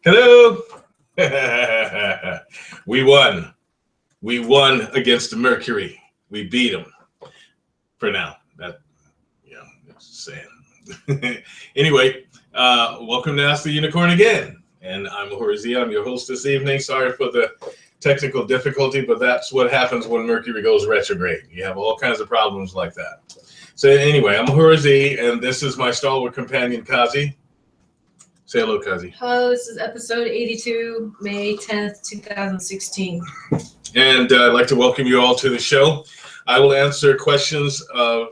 Hello. We won. We won against Mercury. We beat him for now. That, just saying. Anyway, welcome to Ask the Unicorn again. And I'm Ahura. I'm your host this evening. Sorry for the technical difficulty, but that's what happens when Mercury goes retrograde. You have all kinds of problems like that. So anyway, I'm Ahura, and this is my stalwart companion, Kazi. Say hello, Kazi. Hello, this is episode 82, May 10th, 2016. And I'd like to welcome you all to the show. I will answer questions of,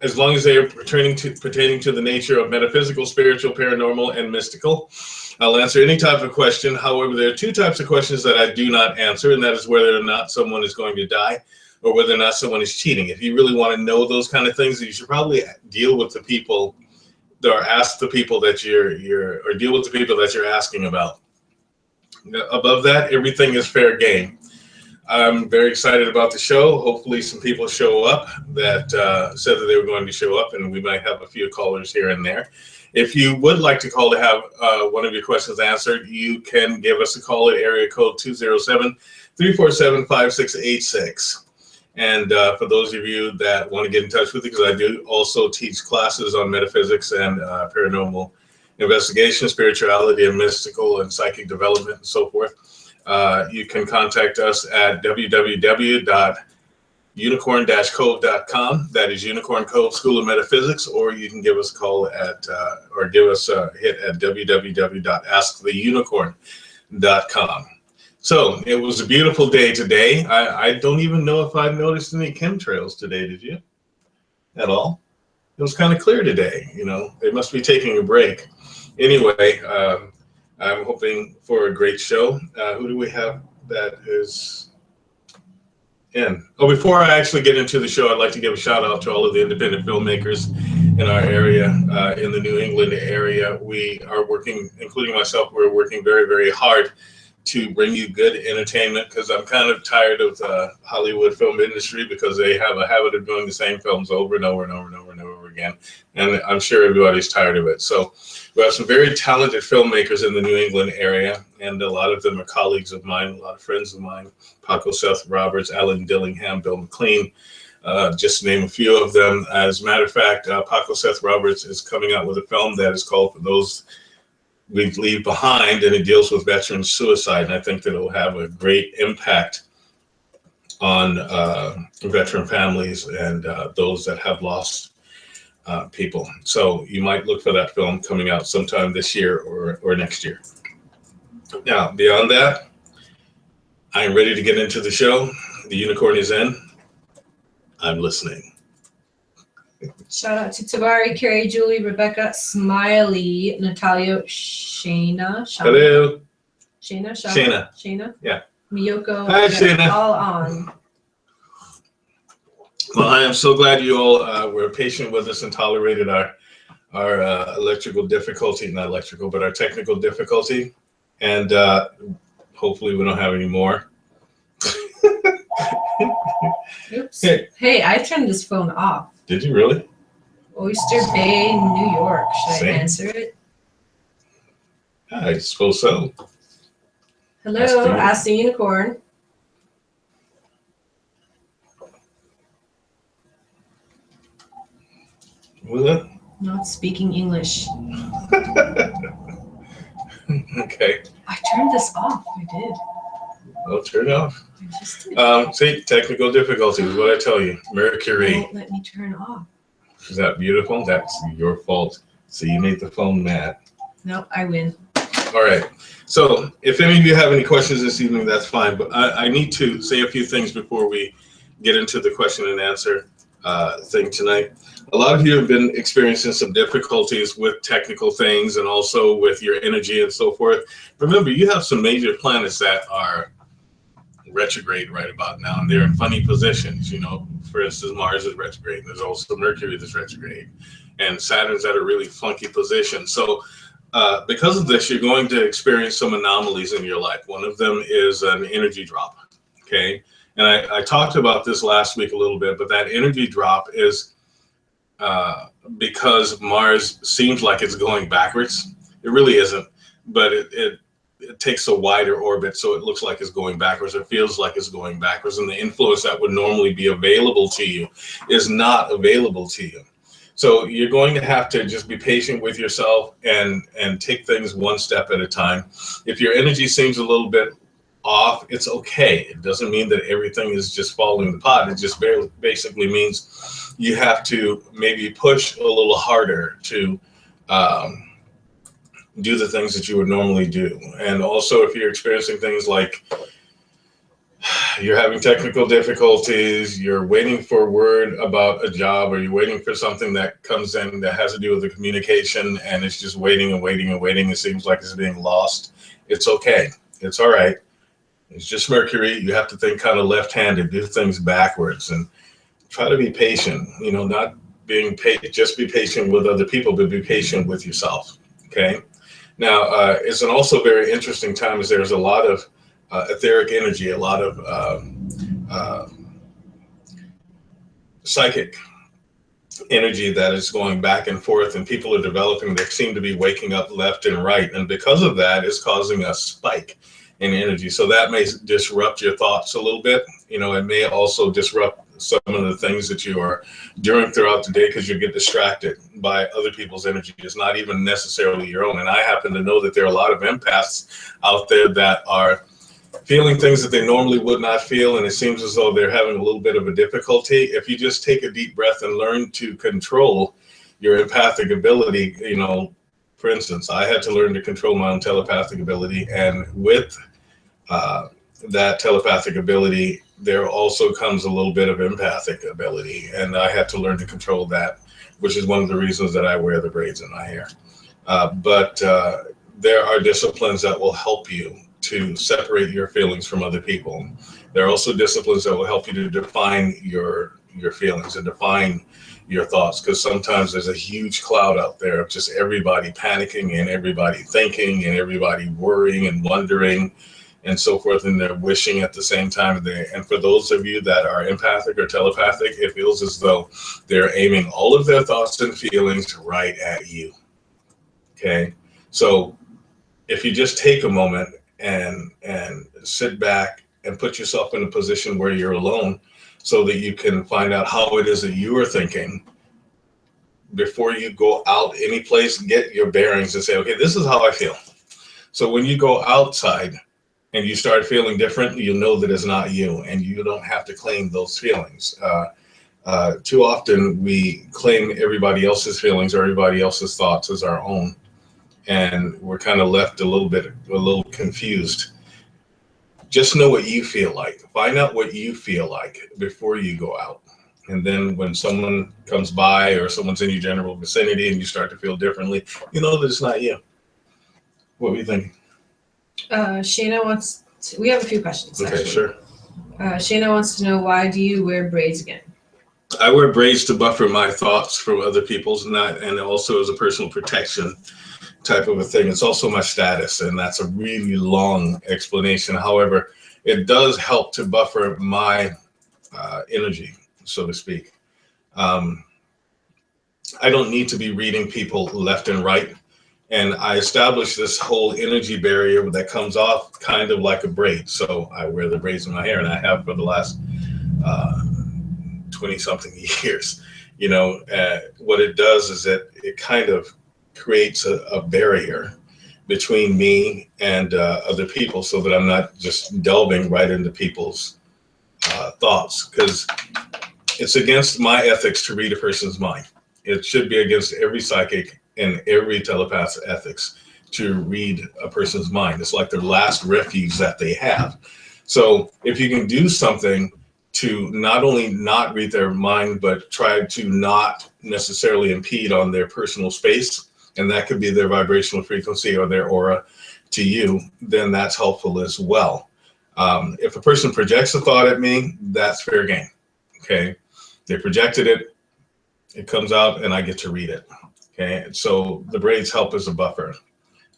as long as they are pertaining to the nature of metaphysical, spiritual, paranormal, and mystical. I'll answer any type of question. However, there are two types of questions that I do not answer, and that is whether or not someone is going to die or whether or not someone is cheating. If you really want to know those kind of things, you should probably deal with the people or ask the people that or deal with the people that you're asking about. Above that, everything is fair game. I'm very excited about the show. Hopefully some people show up that said that they were going to show up, and we might have a few callers here and there. If you would like to call to have one of your questions answered, you can give us a call at area code 207-347-5686. And for those of you that want to get in touch with me, because I do also teach classes on metaphysics and paranormal investigation, spirituality, and mystical and psychic development and so forth, you can contact us at www.unicorn-cove.com. That is Unicorn Cove School of Metaphysics, or you can give us a call at, or give us a hit at www.asktheunicorn.com. So it was a beautiful day today. I don't even know if I noticed any chemtrails today. Did you? At all? It was kind of clear today. They must be taking a break. Anyway, I'm hoping for a great show. Who do we have that is in? Oh, before I actually get into the show, I'd like to give a shout out to all of the independent filmmakers in our area, in the New England area. We are working, including myself, we're working very, very hard to bring you good entertainment, because I'm kind of tired of the Hollywood film industry, because they have a habit of doing the same films over and over and over and over and over again. And I'm sure everybody's tired of it. So we have some very talented filmmakers in the New England area, and a lot of them are colleagues of mine, a lot of friends of mine: Paco Seth Roberts, Alan Dillingham, Bill McLean, just to name a few of them. As a matter of fact, Paco Seth Roberts is coming out with a film that is called For Those We Leave Behind, and it deals with veteran suicide, and I think that it will have a great impact on veteran families and those that have lost people. So you might look for that film coming out sometime this year or next year. Now, beyond that, I am ready to get into the show. The unicorn is in. I'm listening. Shout out to Tabari, Carrie, Julie, Rebecca, Smiley, Natalia, Shayna. Hello. Shayna. Yeah. Miyoko. Hi, Shayna. All on. Well, I am so glad you all were patient with us and tolerated our electrical difficulty, not electrical, but our technical difficulty. And hopefully we don't have any more. Oops. Hey, I turned this phone off. Did you really? Oyster Bay, New York. Should I answer it? I suppose so. Hello, Ask the Unicorn. Was it? Not speaking English. Okay. I turned this off. I did. Well, turn it off. I just did. See, technical difficulties, what I tell you. Mercury. Won't let me turn off. Is that beautiful? That's your fault. So you made the phone mad. Nope, I win. All right. So if any of you have any questions this evening, that's fine. But I need to say a few things before we get into the question and answer thing tonight. A lot of you have been experiencing some difficulties with technical things and also with your energy and so forth. Remember, you have some major planets that are retrograde right about now, and they're in funny positions. For instance, Mars is retrograde. There's also Mercury that's retrograde, and Saturn's at a really funky position. So because of this, you're going to experience some anomalies in your life. One of them is an energy drop. Okay. And I talked about this last week a little bit, but that energy drop is because Mars seems like it's going backwards. It really isn't. but it takes a wider orbit, so it looks like it's going backwards. It feels like it's going backwards, and the influence that would normally be available to you is not available to you. So you're going to have to just be patient with yourself and take things one step at a time. If your energy seems a little bit off, it's okay. It doesn't mean that everything is just falling apart. It just basically means you have to maybe push a little harder to do the things that you would normally do. And also, if you're experiencing things like you're having technical difficulties, you're waiting for word about a job, or you're waiting for something that comes in that has to do with the communication, and it's just waiting and waiting and waiting. It seems like it's being lost. It's okay. It's all right. It's just Mercury. You have to think kind of left-handed, do things backwards, and try to be patient. You know, not being just be patient with other people, but be patient with yourself. Okay. Now, it's an also very interesting time, as there's a lot of etheric energy, a lot of psychic energy that is going back and forth, and people are developing that seem to be waking up left and right. And because of that, it's causing a spike in energy. So that may disrupt your thoughts a little bit. You know, it may also disrupt some of the things that you are doing throughout the day, because you get distracted by other people's energy. It's not even necessarily your own. And I happen to know that there are a lot of empaths out there that are feeling things that they normally would not feel, and it seems as though they're having a little bit of a difficulty. If you just take a deep breath and learn to control your empathic ability, you know, for instance, I had to learn to control my own telepathic ability, and with that telepathic ability, there also comes a little bit of empathic ability, and I had to learn to control that, which is one of the reasons that I wear the braids in my hair. But there are disciplines that will help you to separate your feelings from other people. There are also disciplines that will help you to define your feelings and define your thoughts, because sometimes there's a huge cloud out there of just everybody panicking and everybody thinking and everybody worrying and wondering and so forth, and they're wishing at the same time. And for those of you that are empathic or telepathic, it feels as though they're aiming all of their thoughts and feelings right at you. Okay, so if you just take a moment and sit back and put yourself in a position where you're alone, so that you can find out how it is that you are thinking before you go out any place, get your bearings and say, okay, this is how I feel. So when you go outside and you start feeling different, you know that it's not you, and you don't have to claim those feelings. Too often we claim everybody else's feelings or everybody else's thoughts as our own, and we're kind of left a little confused. Just know what you feel like. Find out what you feel like before you go out. And then when someone comes by or someone's in your general vicinity and you start to feel differently, you know that it's not you. What were you thinking? Shayna wants to, we have a few questions. Okay, actually. sure. Shayna wants to know, why do you wear braids again? I wear braids to buffer my thoughts from other people's, and also as a personal protection type of a thing. It's also my status, and that's a really long explanation. However, it does help to buffer my energy, so to speak. I don't need to be reading people left and right. And I established this whole energy barrier that comes off kind of like a braid. So I wear the braids in my hair, and I have for the last 20 something years. You know, what it does is that it kind of creates a barrier between me and other people, so that I'm not just delving right into people's thoughts, because it's against my ethics to read a person's mind. It should be against every psychic and every telepath's ethics to read a person's mind. It's like their last refuge that they have. So if you can do something to not only not read their mind, but try to not necessarily impede on their personal space, and that could be their vibrational frequency or their aura to you, then that's helpful as well. If a person projects a thought at me, that's fair game. Okay, they projected it, it comes out, and I get to read it. Okay, so the braids help as a buffer,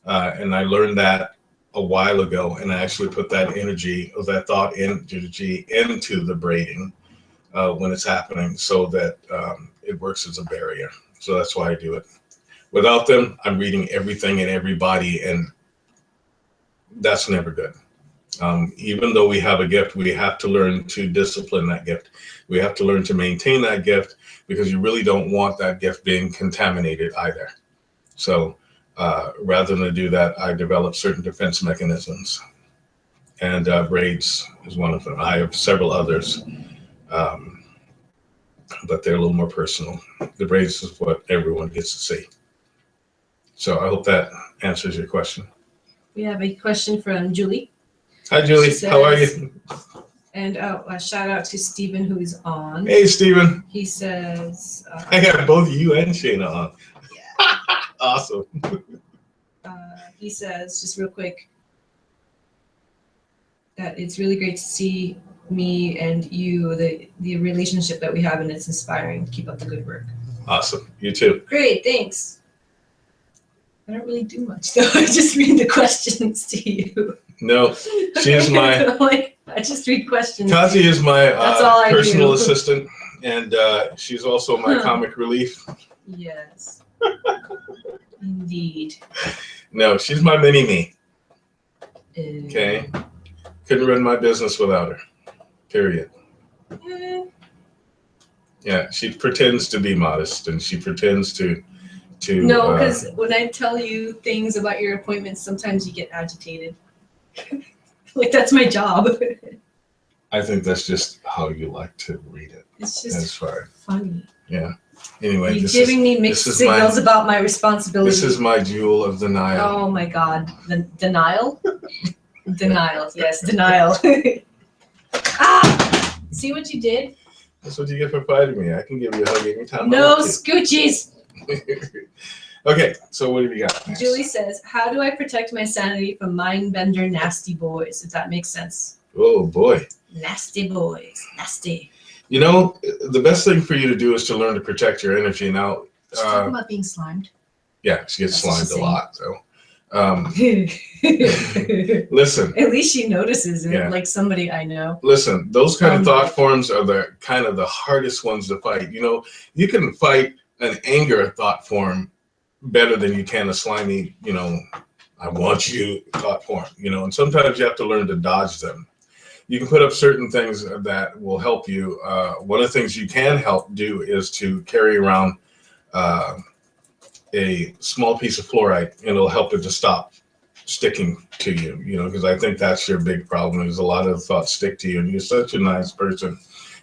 and I learned that a while ago, and I actually put that energy of that thought energy into the braiding when it's happening, so that it works as a barrier. So that's why I do it. Without them, I'm reading everything and everybody, and that's never good. Even though we have a gift, we have to learn to discipline that gift. We have to learn to maintain that gift, because you really don't want that gift being contaminated either. So rather than do that, I developed certain defense mechanisms, and braids is one of them. I have several others, but they're a little more personal. The braids is what everyone gets to see. So I hope that answers your question. We have a question from Julie. Hi, Julie. She How are says- you? And a shout out to Stephen, who is on. Hey, Stephen. He says, I got both you and Shayna on. yeah. Awesome. He says, just real quick, that it's really great to see me and you, the relationship that we have, and it's inspiring. Keep up the good work. Awesome. You too. Great, thanks. I don't really do much though. I just read the questions to you. No, she is my Like, I just read questions. Kazi is my That's all I personal do. assistant, and she's also my comic relief. Yes. Indeed. No, she's my mini me. Uh, Okay. Couldn't run my business without her. Period. Yeah, she pretends to be modest, and she pretends to. No, because when I tell you things about your appointments, sometimes you get agitated. Like, that's my job. I think that's just how you like to read it. It's That's just fine. funny. Yeah. Anyway, You're giving me mixed signals about my responsibility. This is my jewel of denial. Oh my God. The denial? Denial. Yes, denial. Ah! See what you did? That's what you get for fighting me. I can give you a hug anytime. No I want scoochies. to. Okay, so what have you got next? Julie says, how do I protect my sanity from mindbender nasty boys? If that makes sense. Oh boy. Nasty boys. Nasty. You know, the best thing for you to do is to learn to protect your energy. Now, She's talking about being slimed. yeah, she gets That's what slimed she's a saying. lot. So, At listen, least she notices it, Yeah. like somebody I know. listen. Those kind of Um, thought forms are the kind of the hardest ones to fight. You know, you can fight an anger thought form better than you can a slimy, you know, I want you thought form. You know, and sometimes you have to learn to dodge them. You can put up certain things that will help you. One of the things you can help do is to carry around a small piece of fluoride, and it'll help it to stop sticking to you, you know, because I think that's your big problem is a lot of thoughts stick to you, and you're such a nice person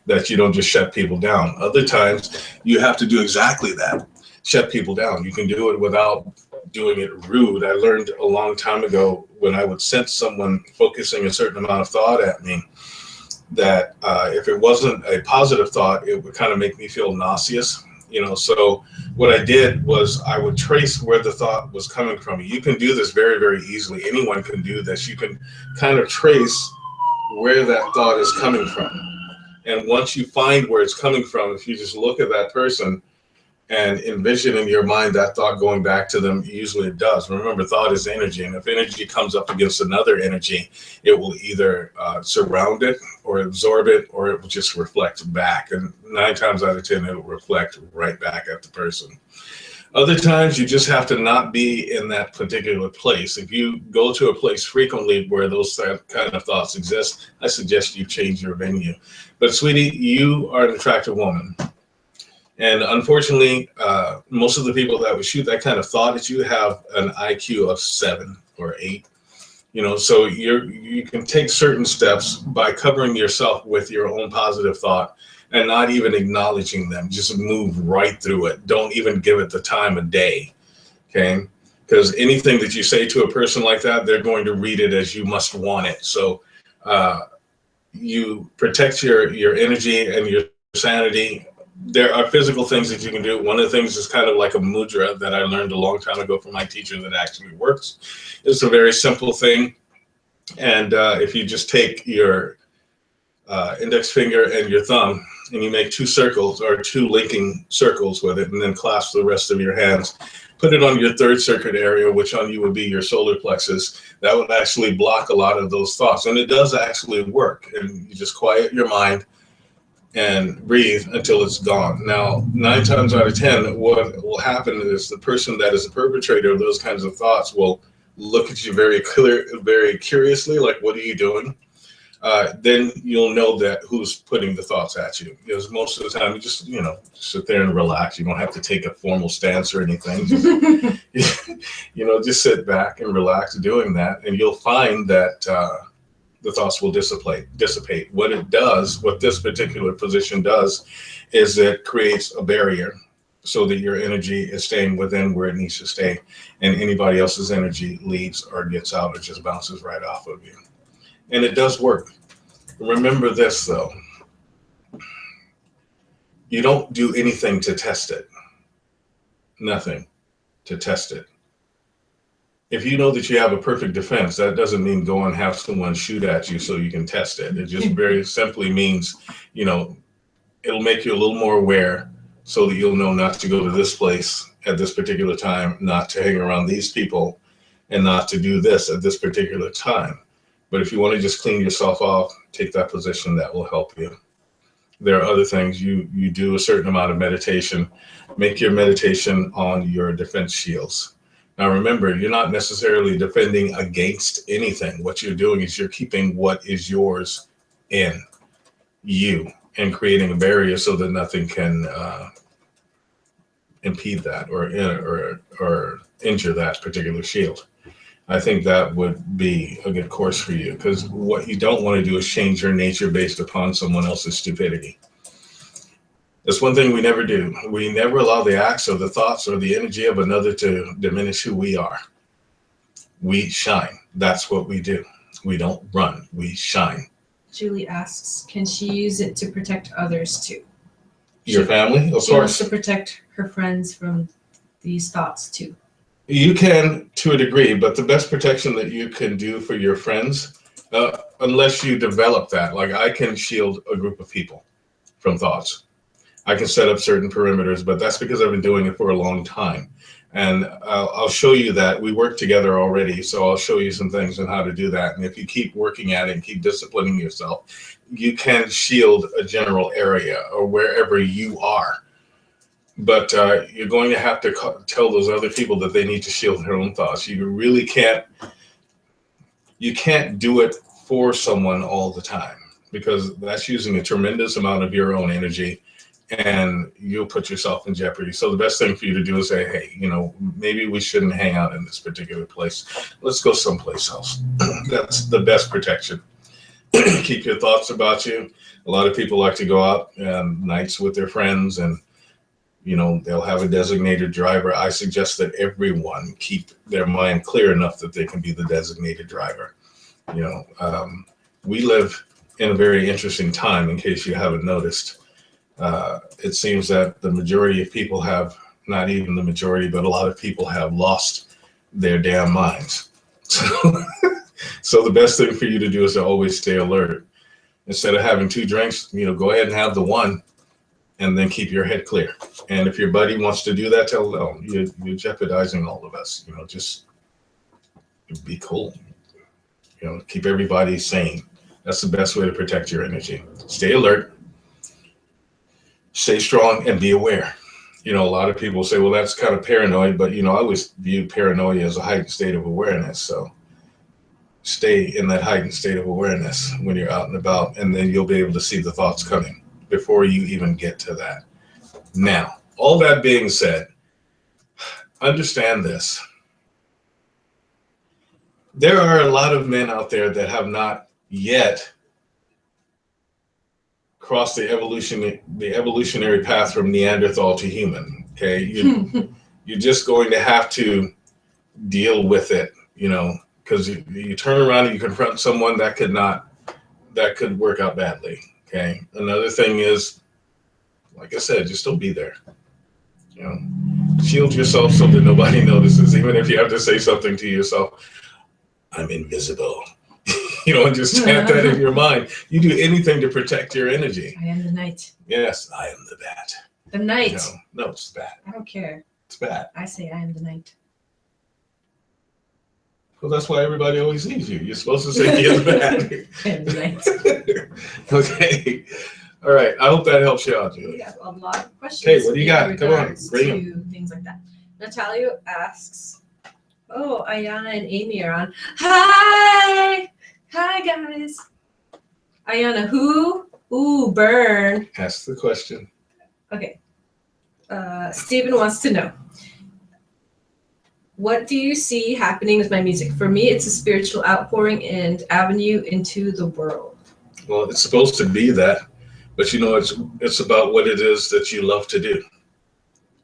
that you don't just shut people down. Other times you have to do exactly that, shut people down. You can do it without doing it rude. I learned a long time ago when I would sense someone focusing a certain amount of thought at me, that if it wasn't a positive thought, it would kind of make me feel nauseous, you know. So what I did was I would trace where the thought was coming from. You can do this very, very easily. Anyone can do this. You can kind of trace where that thought is coming from. And once you find where it's coming from, if you just look at that person and envision in your mind that thought going back to them, usually it does. Remember, thought is energy, and if energy comes up against another energy, it will either surround it or absorb it, or it will just reflect back. And 9 times out of 10, it will reflect right back at the person. Other times, you just have to not be in that particular place. If you go to a place frequently where those kind of thoughts exist, I suggest you change your venue. But sweetie, you are an attractive woman. And unfortunately, most of the people that would shoot that kind of thought at you have an IQ of 7 or 8. You know, so you can take certain steps by covering yourself with your own positive thought and not even acknowledging them. Just move right through it. Don't even give it the time of day, okay? Because anything that you say to a person like that, they're going to read it as you must want it. So you protect your energy and your sanity. There are physical things that you can do. One of the things is kind of like a mudra that I learned a long time ago from my teacher that actually works. It's a very simple thing. And if you just take your index finger and your thumb and you make 2 circles or 2 linking circles with it, and then clasp the rest of your hands, put it on your 3rd circuit area, which on you would be your solar plexus. That would actually block a lot of those thoughts. And it does actually work. And you just quiet your mind and breathe until it's gone. Now, 9 times out of 10, what will happen is the person that is the perpetrator of those kinds of thoughts will look at you very curiously, like, what are you doing? Then you'll know that who's putting the thoughts at you. Because most of the time, you just, sit there and relax. You don't have to take a formal stance or anything. Just sit back and relax doing that, and you'll find that the thoughts will dissipate. What this particular position does, is it creates a barrier so that your energy is staying within where it needs to stay, and anybody else's energy leaves or gets out or just bounces right off of you. And it does work. Remember this, though. You don't do anything to test it. Nothing to test it. If you know that you have a perfect defense, that doesn't mean go and have someone shoot at you so you can test it. It just very simply means, it'll make you a little more aware so that you'll know not to go to this place at this particular time, not to hang around these people, and not to do this at this particular time. But if you want to just clean yourself off, take that position, that will help you. There are other things. You do a certain amount of meditation. Make your meditation on your defense shields. Now remember, you're not necessarily defending against anything. What you're doing is you're keeping what is yours in you and creating a barrier so that nothing can impede that or injure that particular shield. I think that would be a good course for you, because what you don't want to do is change your nature based upon someone else's stupidity. That's one thing we never do. We never allow the acts or the thoughts or the energy of another to diminish who we are. We shine. That's what we do. We don't run. We shine. Julie asks, can she use it to protect others too? Your family, of course. She wants to protect her friends from these thoughts too. You can, to a degree, but the best protection that you can do for your friends, unless you develop that, like I can shield a group of people from thoughts. I can set up certain perimeters, but that's because I've been doing it for a long time. And I'll show you that. We work together already, so I'll show you some things on how to do that. And if you keep working at it and keep disciplining yourself, you can shield a general area or wherever you are. But you're going to have to tell those other people that they need to shield their own thoughts. You really can't do it for someone all the time, because that's using a tremendous amount of your own energy, and you'll put yourself in jeopardy. So the best thing for you to do is say, hey, maybe we shouldn't hang out in this particular place. Let's go someplace else. That's the best protection. Keep your thoughts about you. A lot of people like to go out nights with their friends, and they'll have a designated driver. I suggest that everyone keep their mind clear enough that they can be the designated driver. We live in a very interesting time, in case you haven't noticed. It seems that the majority of people have, not even the majority, but a lot of people have lost their damn minds. So the best thing for you to do is to always stay alert. Instead of having 2 drinks, go ahead and have the one, and then keep your head clear. And if your buddy wants to do that, tell them, you're jeopardizing all of us. Just be cool. Keep everybody sane. That's the best way to protect your energy. Stay alert, stay strong, and be aware. A lot of people say, well, that's kind of paranoid, but I always view paranoia as a heightened state of awareness. So stay in that heightened state of awareness when you're out and about, and then you'll be able to see the thoughts coming before you even get to that. Now, all that being said, understand this. There are a lot of men out there that have not yet crossed the evolutionary path from Neanderthal to human. Okay, you're just going to have to deal with it, because you turn around and you confront someone that could work out badly. Okay. Another thing is, like I said, just don't be there. Shield yourself so that nobody notices. Even if you have to say something to yourself, I'm invisible. And just chant that in your mind. You do anything to protect your energy. I am the night. Yes, I am the bat. The night. No, it's bad. I don't care. It's bad. I say I am the night. Well, that's why everybody always sees you. You're supposed to say he is bad. I am the night. Okay. All right. I hope that helps you out, Julie. We have a lot of questions. Okay, what do you got? Come on, bring them. Things like that. Natalia asks, Oh, Ayana and Amy are on. Hi! Hi, guys. Ayana, who? Ooh, burn. Ask the question. Okay. Stephen wants to know, what do you see happening with my music? For me, it's a spiritual outpouring and avenue into the world. Well, it's supposed to be that, but you know, it's about what it is that you love to do.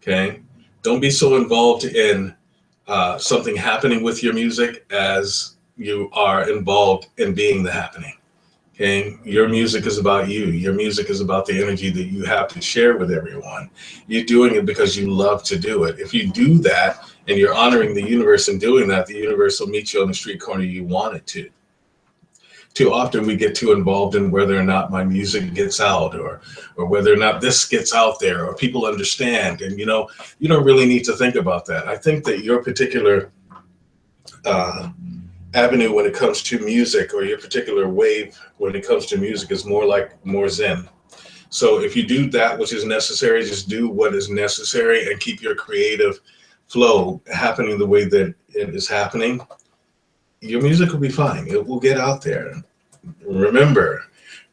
Okay? Don't be so involved in something happening with your music as you are involved in being the happening. Okay, your music is about you. Your music is about the energy that you have to share with everyone. You're doing it because you love to do it. If you do that and you're honoring the universe in doing that, the universe will meet you on the street corner you want it to. Too often we get too involved in whether or not my music gets out, or whether or not this gets out there, or people understand. And you know, you don't really need to think about that. I think that your particular avenue when it comes to music, or your particular wave when it comes to music, is more zen. So if you do that which is necessary, just do what is necessary and keep your creative flow happening the way that it is happening. Your music will be fine. It will get out there. Remember,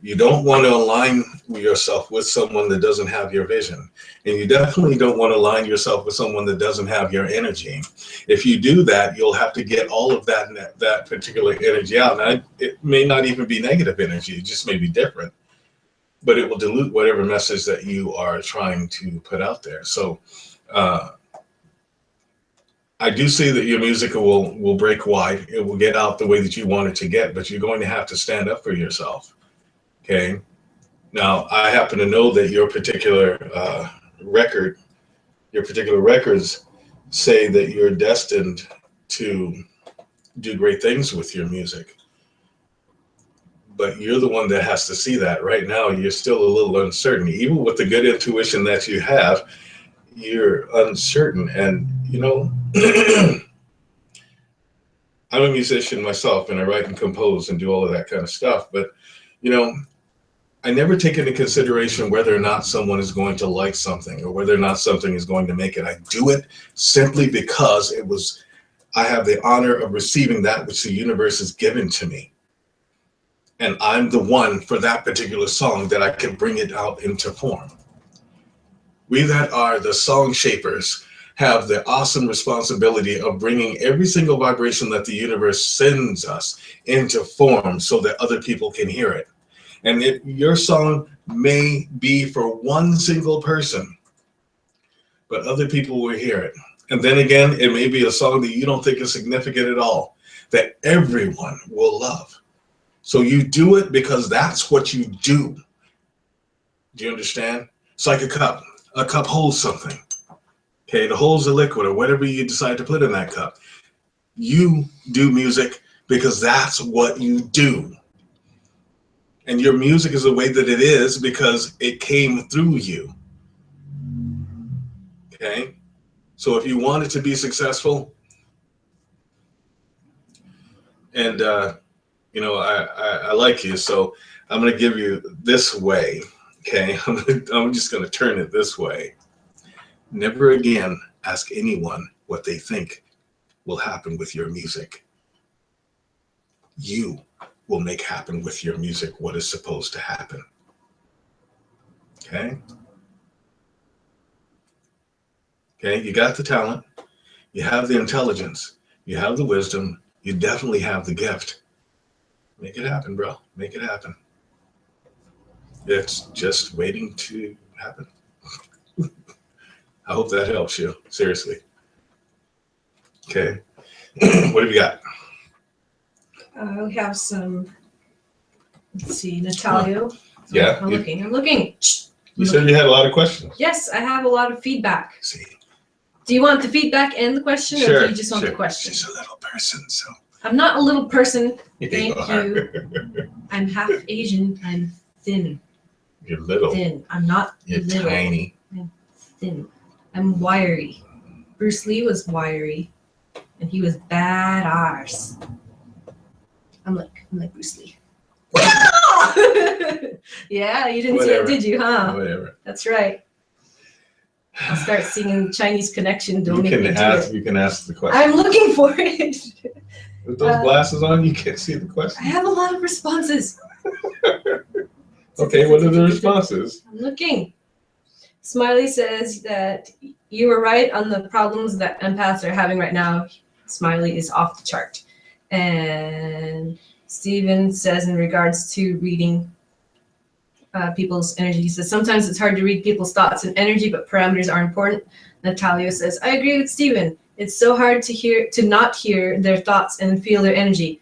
you don't want to align yourself with someone that doesn't have your vision. And you definitely don't want to align yourself with someone that doesn't have your energy. If you do that, you'll have to get all of that particular energy out. Now, it may not even be negative energy. It just may be different. But it will dilute whatever message that you are trying to put out there. So I do see that your music will break wide. It will get out the way that you want it to get, but you're going to have to stand up for yourself. Okay. Now, I happen to know that your particular records say that you're destined to do great things with your music. But you're the one that has to see that. Right now, you're still a little uncertain. Even with the good intuition that you have, you're uncertain. And, you know, I'm a musician myself, and I write and compose and do all of that kind of stuff. But, you know, I never take into consideration whether or not someone is going to like something, or whether or not something is going to make it. I do it simply because I have the honor of receiving that which the universe has given to me. And I'm the one for that particular song that I can bring it out into form. We that are the song shapers have the awesome responsibility of bringing every single vibration that the universe sends us into form so that other people can hear it. And your song may be for one single person, but other people will hear it. And then again, it may be a song that you don't think is significant at all, that everyone will love. So you do it because that's what you do. Do you understand? It's like a cup. A cup holds something. Okay, it holds a liquid or whatever you decide to put in that cup. You do music because that's what you do. And your music is the way that it is because it came through you. Okay? So if you want it to be successful, and you know, I like you, so I'm going to give you this way. Okay? I'm just going to turn it this way. Never again ask anyone what they think will happen with your music. You will make happen with your music what is supposed to happen. Okay? Okay, you got the talent, you have the intelligence, you have the wisdom, you definitely have the gift. Make it happen, bro. Make it happen. It's just waiting to happen. I hope that helps you. Seriously. Okay. What have you got? We have some, let's see, Natalia. Yeah. I'm looking. You said you had a lot of questions. Yes, I have a lot of feedback. See. Do you want the feedback and the question, Sure, or do you just want the question? She's a little person, so. I'm not a little person. You Thank are. you. I'm half Asian. I'm thin. You're little. Thin. I'm not You're little. tiny. I'm thin. I'm wiry. Bruce Lee was wiry, and he was badass. I'm like Bruce Lee. Yeah, you didn't see it, did you, huh? Whatever. That's right. I'll start singing Chinese Connection. Don't You make me can do ask. it. You can ask the question. I'm looking for it. With those glasses on, you can't see the question. I have a lot of responses. Okay, what are the responses? I'm looking. Smiley says that you were right on the problems that empaths are having right now. Smiley is off the chart. And Steven says in regards to reading people's energy, he says sometimes it's hard to read people's thoughts and energy, but parameters are important. Natalia says, I agree with Steven. It's so hard to not hear their thoughts and feel their energy.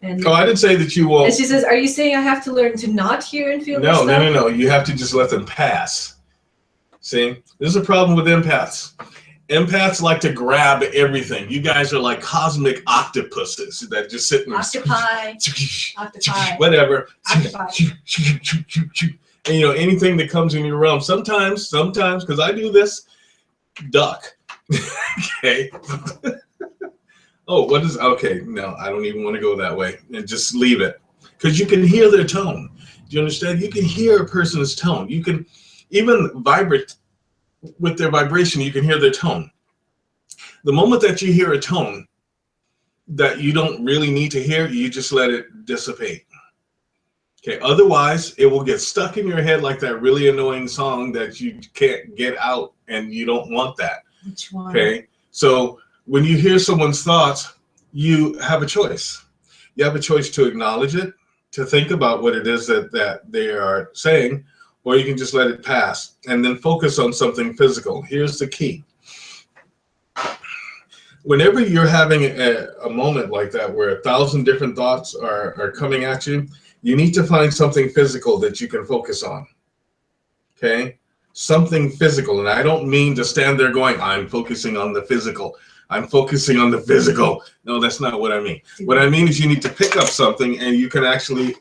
And I didn't say that you won't. And she says, are you saying I have to learn to not hear and feel their stuff? No. You have to just let them pass. See, this is a problem with empaths. Empaths like to grab everything. You guys are like cosmic octopuses that just sit there. Octopi. Whatever. Octopi. And anything that comes in your realm. Sometimes, because I do this, duck. Okay. Oh, okay, no, I don't even want to go that way. And just leave it. Because you can hear their tone. Do you understand? You can hear a person's tone. You can even vibrate with their vibration, you can hear their tone. The moment that you hear a tone that you don't really need to hear, you just let it dissipate. Okay, otherwise it will get stuck in your head like that really annoying song that you can't get out, and you don't want that. Which one? Okay, so when you hear someone's thoughts, you have a choice. You have a choice to acknowledge it, to think about what it is that they are saying, or you can just let it pass and then focus on something physical. Here's the key. Whenever you're having a moment like that where 1,000 different thoughts are coming at you, you need to find something physical that you can focus on. Okay? Something physical. And I don't mean to stand there going, I'm focusing on the physical. I'm focusing on the physical. No, that's not what I mean. What I mean is you need to pick up something and you can actually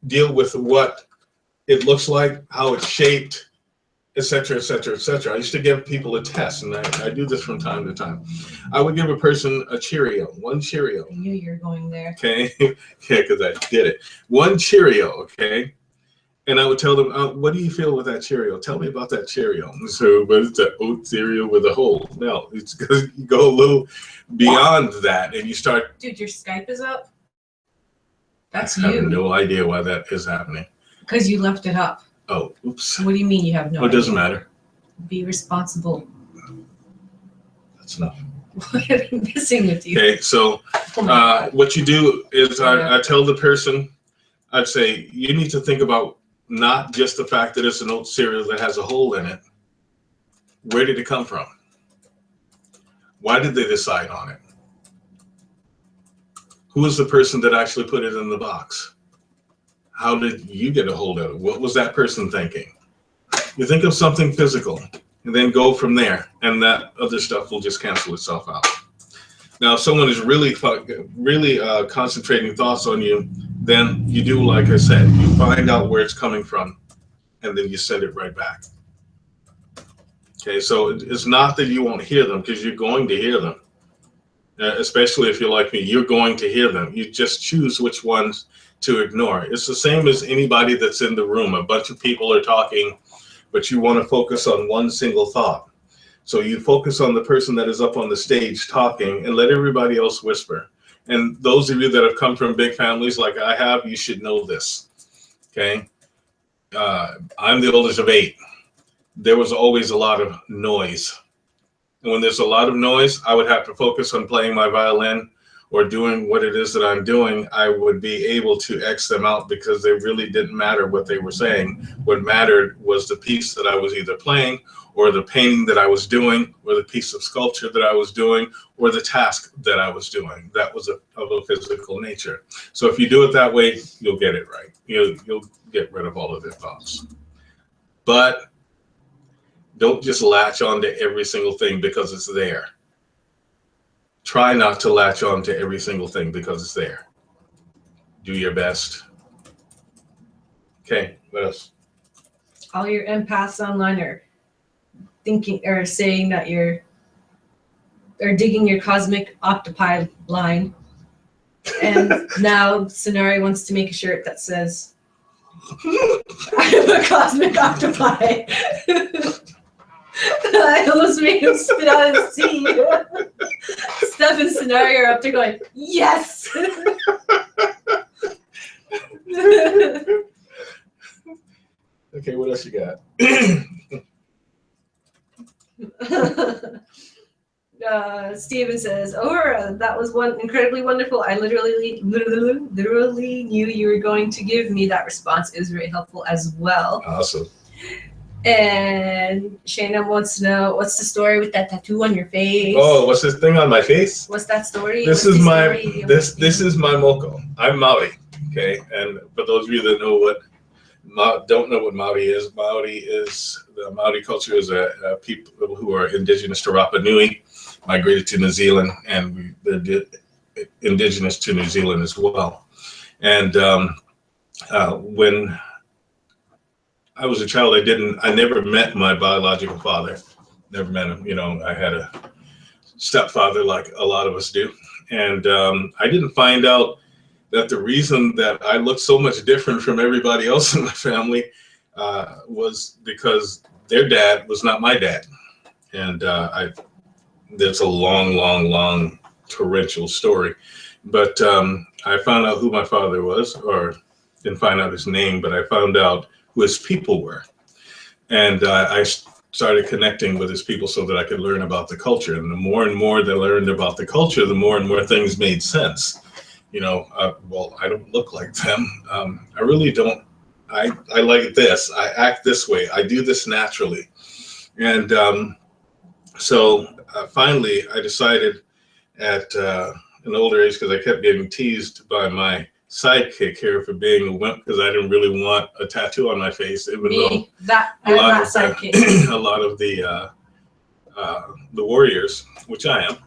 deal with what it looks like, how it's shaped, etc., etc., etc. I used to give people a test, and I do this from time to time. I would give a person a Cheerio, one Cheerio. I knew you were going there. Okay, yeah, because I did it. One Cheerio, okay? And I would tell them, what do you feel with that Cheerio? Tell me about that Cheerio. So, but it's an oat cereal with a hole. No, it's because you go a little beyond that, and you start. Dude, your Skype is up? That's I you. have no idea why that is happening. Because you left it up. Oh, oops. What do you mean you have no idea? It doesn't matter. Be responsible. That's enough. What am I missing with you? Okay, so what you do is I tell the person, I'd say, you need to think about not just the fact that it's an oat cereal that has a hole in it. Where did it come from? Why did they decide on it? Who was the person that actually put it in the box? How did you get a hold of it? What was that person thinking? You think of something physical and then go from there, and that other stuff will just cancel itself out. Now, if someone is really concentrating thoughts on you, then you do, like I said, you find out where it's coming from, and then you send it right back. Okay, so it's not that you won't hear them, because you're going to hear them. Especially if you're like me, you're going to hear them. You just choose which ones to ignore. It's the same as anybody that's in the room. A bunch of people are talking, but you want to focus on one single thought. So you focus on the person that is up on the stage talking and let everybody else whisper. And those of you that have come from big families like I have, you should know this. Okay? I'm the oldest of 8. There was always a lot of noise. And when there's a lot of noise, I would have to focus on playing my violin or doing what it is that I'm doing. I would be able to X them out because they really didn't matter what they were saying. What mattered was the piece that I was either playing, or the painting that I was doing, or the piece of sculpture that I was doing, or the task that I was doing. That was of a physical nature. So if you do it that way, you'll get it right. You'll get rid of all of their thoughts. But don't just latch on to every single thing because it's there. Try not to latch on to every single thing because it's there. Do your best. Okay, what else? All your empaths online are thinking or saying that you're digging your cosmic octopi line. And now Sonari wants to make a shirt that says, I'm a cosmic octopi. I almost made him spit out his tea. Steph and Scenario are up there going, yes! Okay, what else you got? Steven says, Ahura, that was incredibly wonderful. I literally knew you were going to give me that response. It was very helpful as well. Awesome. And Shayna wants to know, what's the story with that tattoo on your face? Oh, what's this thing on my face? What's that story? This is my moko. I'm Maori. Okay, and for those of you that don't know what Maori is, the Maori culture is a people who are indigenous to Rapa Nui, migrated to New Zealand, and they're indigenous to New Zealand as well. And when I was a child, I never met my biological father. Never met him. You know, I had a stepfather like a lot of us do. And I didn't find out that the reason that I looked so much different from everybody else in my family was because their dad was not my dad. And there's a long, torrential story. But I found out who my father was, or didn't find out his name, but I found out who his people were. And I started connecting with his people so that I could learn about the culture. And the more and more that I learned about the culture, the more and more things made sense. You know, well, I don't look like them. I really don't. I like this. I act this way. I do this naturally. And so finally, I decided at an older age, because I kept getting teased by my sidekick here for being a wimp, because I didn't really want a tattoo on my face, even though a lot of the warriors, which I am,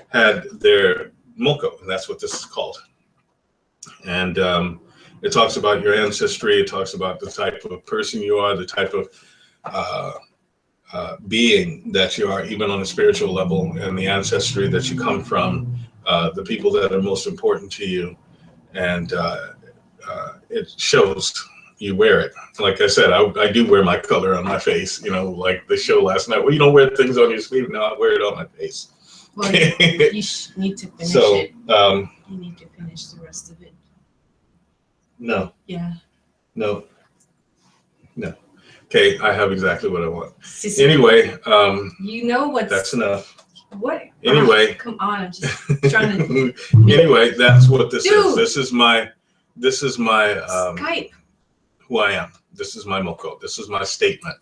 had their moko, and that's what this is called. And it talks about your ancestry. It talks about the type of person you are, the type of being that you are, even on a spiritual level, and the ancestry that you come from, the people that are most important to you. And it shows. You wear it. Like I said, I do wear my color on my face, you know, like the show last night. Well, you don't wear things on your sleeve. No, I wear it on my face. Well, you need to finish it. You need to finish the rest of it. No. Yeah. No. Okay, I have exactly what I want. Anyway, you know what's... That's enough. What? Anyway. Come on, I'm just trying to... Anyway, that's what this is. This is my Skype. Who I am. This is my moko. This is my statement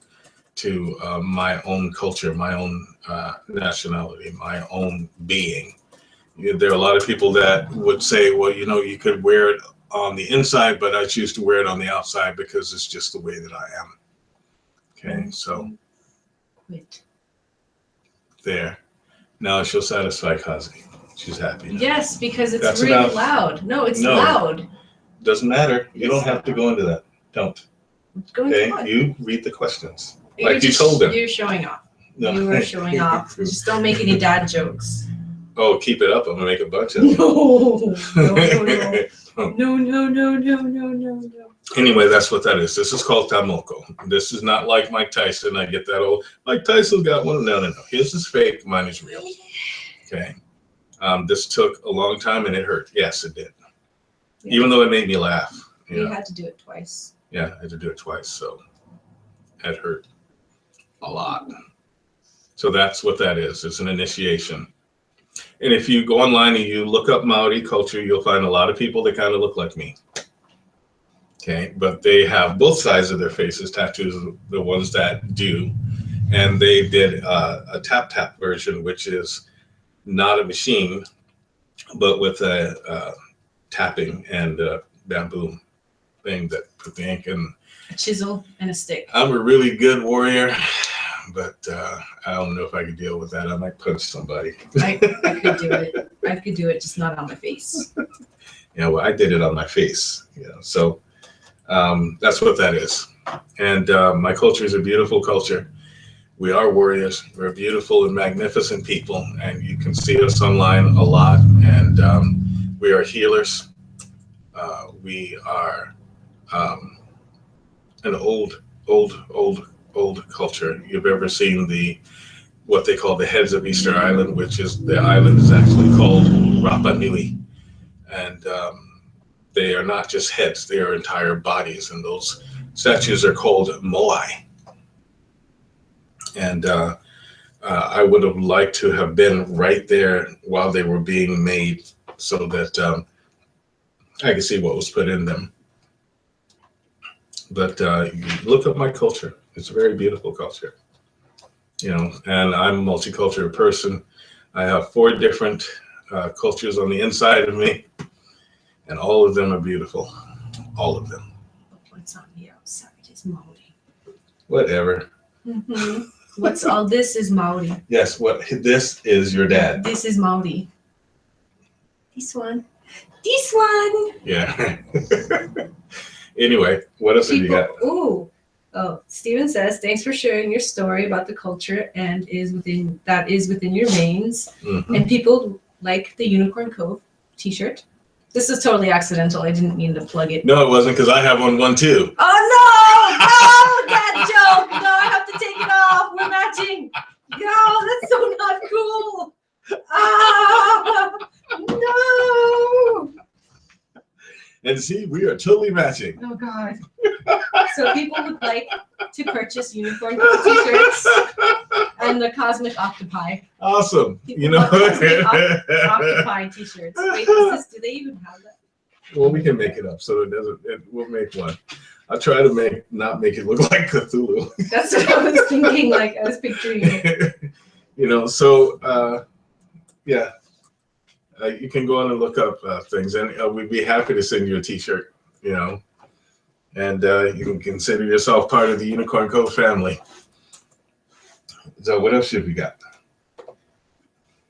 to my own culture, my own nationality, my own being. There are a lot of people that would say, well, you know, you could wear it on the inside, but I choose to wear it on the outside because it's just the way that I am. Okay, so there. Now she'll satisfy Kazi. She's happy now. Yes, because it's really loud. No, it's loud. Doesn't matter. You don't have to go into that. Don't. Okay, you read the questions. Like you told them. You're showing off. No. You are showing off. Just don't make any dad jokes. Oh, keep it up. I'm going to make a bunch of them. No. Anyway, that's what that is. This is called tamoko. This is not like Mike Tyson. I get that old, Mike Tyson got one. No. His is fake. Mine is real. Okay. This took a long time and it hurt. Yes, it did. Yeah. Even though it made me laugh. You had to do it twice. Yeah, I had to do it twice. So it hurt a lot. So that's what that is. It's an initiation. And if you go online and you look up Maori culture, you'll find a lot of people that kind of look like me. Okay, but they have both sides of their faces tattoos, the ones that do. And they did a tap version, which is not a machine, but with a tapping and a bamboo thing that put the ink in. A chisel and a stick. I'm a really good warrior, but I don't know if I could deal with that. I might punch somebody. I could do it. I could do it, just not on my face. Yeah, well, I did it on my face. You know, so that's what that is. And my culture is a beautiful culture. We are warriors. We're beautiful and magnificent people, and you can see us online a lot. And we are healers. We are an old old culture. You've ever seen what they call the heads of Easter Island, which is the island is actually called Rapa Nui. And they are not just heads, they are entire bodies. And those statues are called moai. And I would have liked to have been right there while they were being made so that I could see what was put in them. But look at my culture. It's a very beautiful culture. You know, and I'm a multicultural person. I have 4 different cultures on the inside of me, and all of them are beautiful. All of them. But what's on the outside is Maori. Whatever. Mm-hmm. What's all this is Maori. Yes, this is your dad. This is Maori. This one. This one. Yeah. Anyway, what else have you got? Ooh. Oh, Steven says, thanks for sharing your story about the culture and that is within your veins. Mm-hmm. And people like the Unicorn Cove t-shirt. This is totally accidental. I didn't mean to plug it. No, it wasn't, because I have one too. Oh no! No, that joke! No, I have to take it off. We're matching. No, that's so not cool. Ah, no. And see, we are totally matching. Oh God. So people would like to purchase Unicorn Cove t-shirts and the Cosmic Octopi. Awesome. People You know, love Cosmic Octopi t-shirts. Wait, do they even have that? well, we can make it up, so we'll make one. I'll try to not make it look like Cthulhu. That's what I was thinking. Like I was picturing it. You know, so yeah, you can go on and look up things, and we'd be happy to send you a t-shirt. You know, and you can consider yourself part of the Unicorn Cove family. So what else have we got?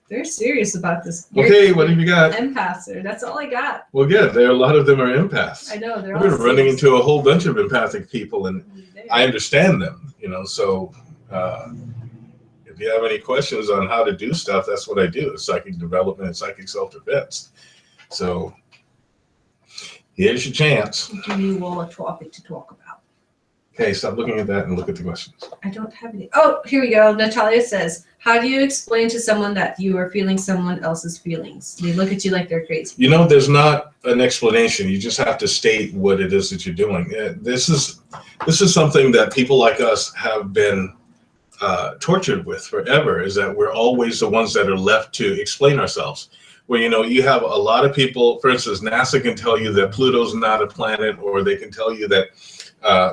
They're serious about this. Okay, what have you got? Empaths, sir. That's all I got. Well, good. A lot of them are empaths. I know they're I've all been running serious. into a whole bunch of empathic people, and There. I understand them. You know, so if you have any questions on how to do stuff, that's what I do: psychic development and psychic self-defense. So here's your chance. Give you all a topic to talk about. Okay, stop looking at that and look at the questions. I don't have any. Oh, here we go. Natalia says, how do you explain to someone that you are feeling someone else's feelings? They look at you like they're crazy. You know, there's not an explanation. You just have to state what it is that you're doing. This is something that people like us have been tortured with forever, is that we're always the ones that are left to explain ourselves. Where, you know, you have a lot of people, for instance, NASA can tell you that Pluto's not a planet, or they can tell you that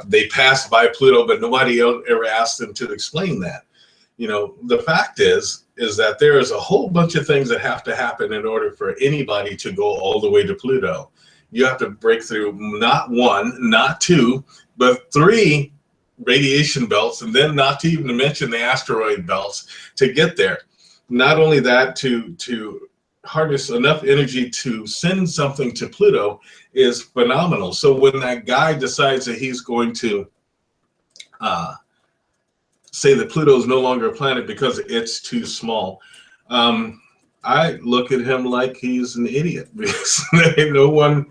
they passed by Pluto, but nobody ever asked them to explain that. You know, the fact is that there is a whole bunch of things that have to happen in order for anybody to go all the way to Pluto. You have to break through not 1, not 2, but 3 radiation belts, and then not to even mention the asteroid belts to get there. Not only that, to harness enough energy to send something to Pluto is phenomenal. So when that guy decides that he's going to say that Pluto is no longer a planet because it's too small, I look at him like he's an idiot, because no one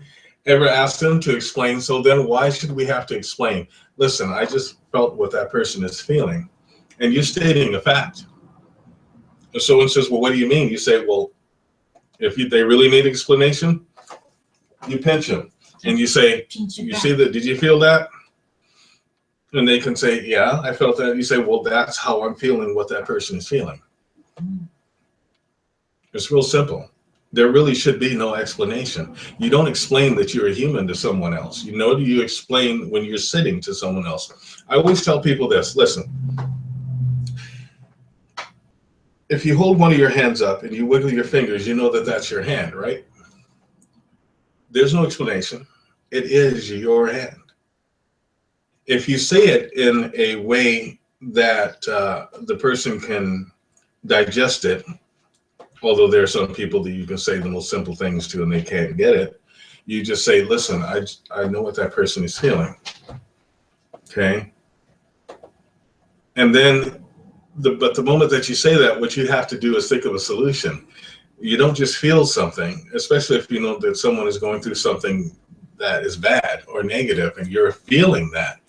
ever asked him to explain. So then why should we have to explain? Listen, I just felt what that person is feeling, and you're stating a fact. If someone says, well, what do you mean? You say, well, if they really need explanation, you pinch them and you say, you see that, did you feel that? And they can say, yeah, I felt that. You say, well, that's how I'm feeling what that person is feeling. It's real simple. There really should be no explanation. You don't explain that you're a human to someone else. You know, you explain when you're sitting to someone else. I always tell people this: listen, if you hold one of your hands up and you wiggle your fingers, you know that that's your hand, right? There's no explanation. It is your hand. If you say it in a way that the person can digest it, although there are some people that you can say the most simple things to and they can't get it, you just say, listen, I know what that person is feeling, okay? And then, but the moment that you say that, what you have to do is think of a solution. You don't just feel something, especially if you know that someone is going through something that is bad or negative and you're feeling that.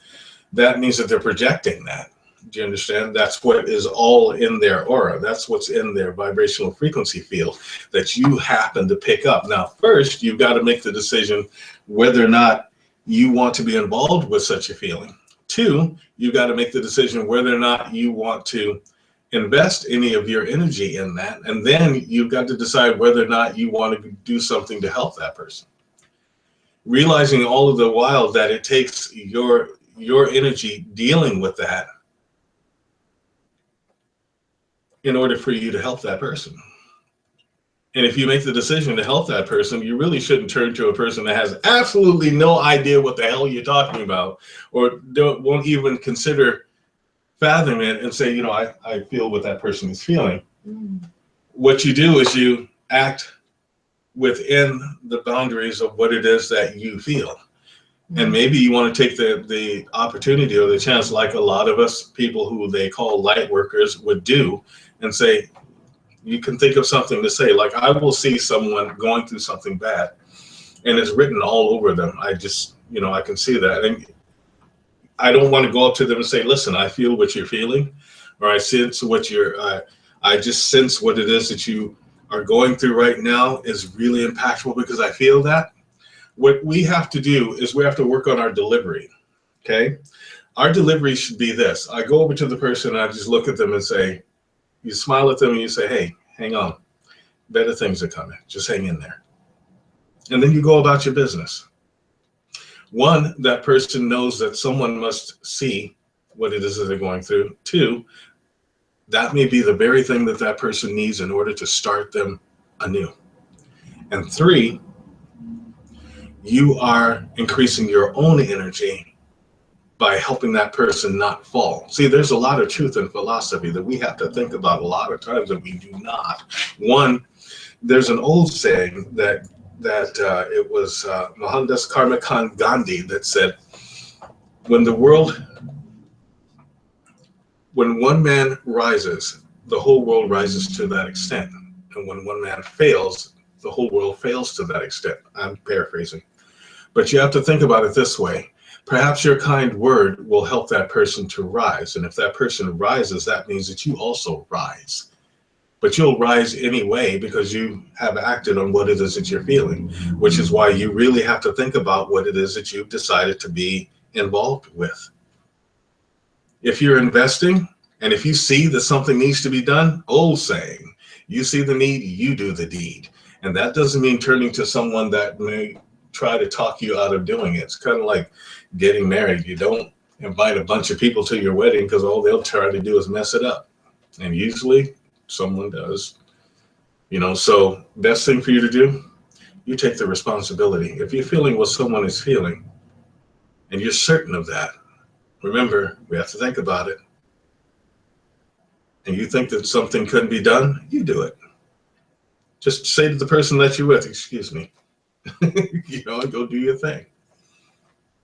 That means that they're projecting that. Do you understand? That's what is all in their aura. That's what's in their vibrational frequency field that you happen to pick up. Now, first, you've got to make the decision whether or not you want to be involved with such a feeling. Two, you've got to make the decision whether or not you want to invest any of your energy in that. And then you've got to decide whether or not you want to do something to help that person. Realizing all of the while that it takes your energy dealing with that in order for you to help that person. And if you make the decision to help that person, you really shouldn't turn to a person that has absolutely no idea what the hell you're talking about, or won't even consider fathom it and say, you know, I feel what that person is feeling. What you do is you act within the boundaries of what it is that you feel. And maybe you want to take the opportunity or the chance, like a lot of us people who they call light workers would do, and say, you can think of something to say. Like, I will see someone going through something bad and it's written all over them. I just, you know, I can see that. And I don't want to go up to them and say, listen, I feel what you're feeling, or I sense what I just sense what it is that you are going through right now is really impactful because I feel that. What we have to do is we have to work on our delivery, okay? Our delivery should be this. I go over to the person and I just look at them and say, you smile at them and you say, hey, hang on. Better things are coming. Just hang in there. And then you go about your business. One, that person knows that someone must see what it is that they're going through. Two, that may be the very thing that that person needs in order to start them anew. And three, you are increasing your own energy by helping that person not fall. See, there's a lot of truth in philosophy that we have to think about a lot of times that we do not. One, there's an old saying that it was Mohandas Karmakant Gandhi that said, when one man rises, the whole world rises to that extent. And when one man fails, the whole world fails to that extent. I'm paraphrasing. But you have to think about it this way. Perhaps your kind word will help that person to rise. And if that person rises, that means that you also rise. But you'll rise anyway because you have acted on what it is that you're feeling, which is why you really have to think about what it is that you've decided to be involved with. If you're investing, and if you see that something needs to be done, old saying, you see the need, you do the deed. And that doesn't mean turning to someone that may try to talk you out of doing it. It's kind of like getting married. You don't invite a bunch of people to your wedding because all they'll try to do is mess it up. And usually someone does. You know, so best thing for you to do, you take the responsibility. If you're feeling what someone is feeling and you're certain of that, remember, we have to think about it. And you think that something couldn't be done, you do it. Just say to the person that you're with, excuse me, you know, and go do your thing.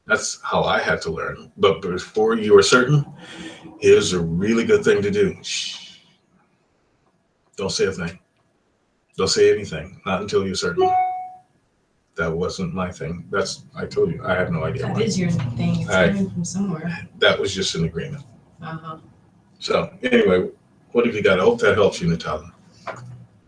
That's how I had to learn. But before you are certain, here's a really good thing to do. Shh. Don't say a thing. Don't say anything. Not until you're certain. That wasn't my thing. I told you, I have no idea. That is your thing. It's coming from somewhere. That was just an agreement. Uh-huh. So anyway, what have you got? I hope that helps you, Natalia.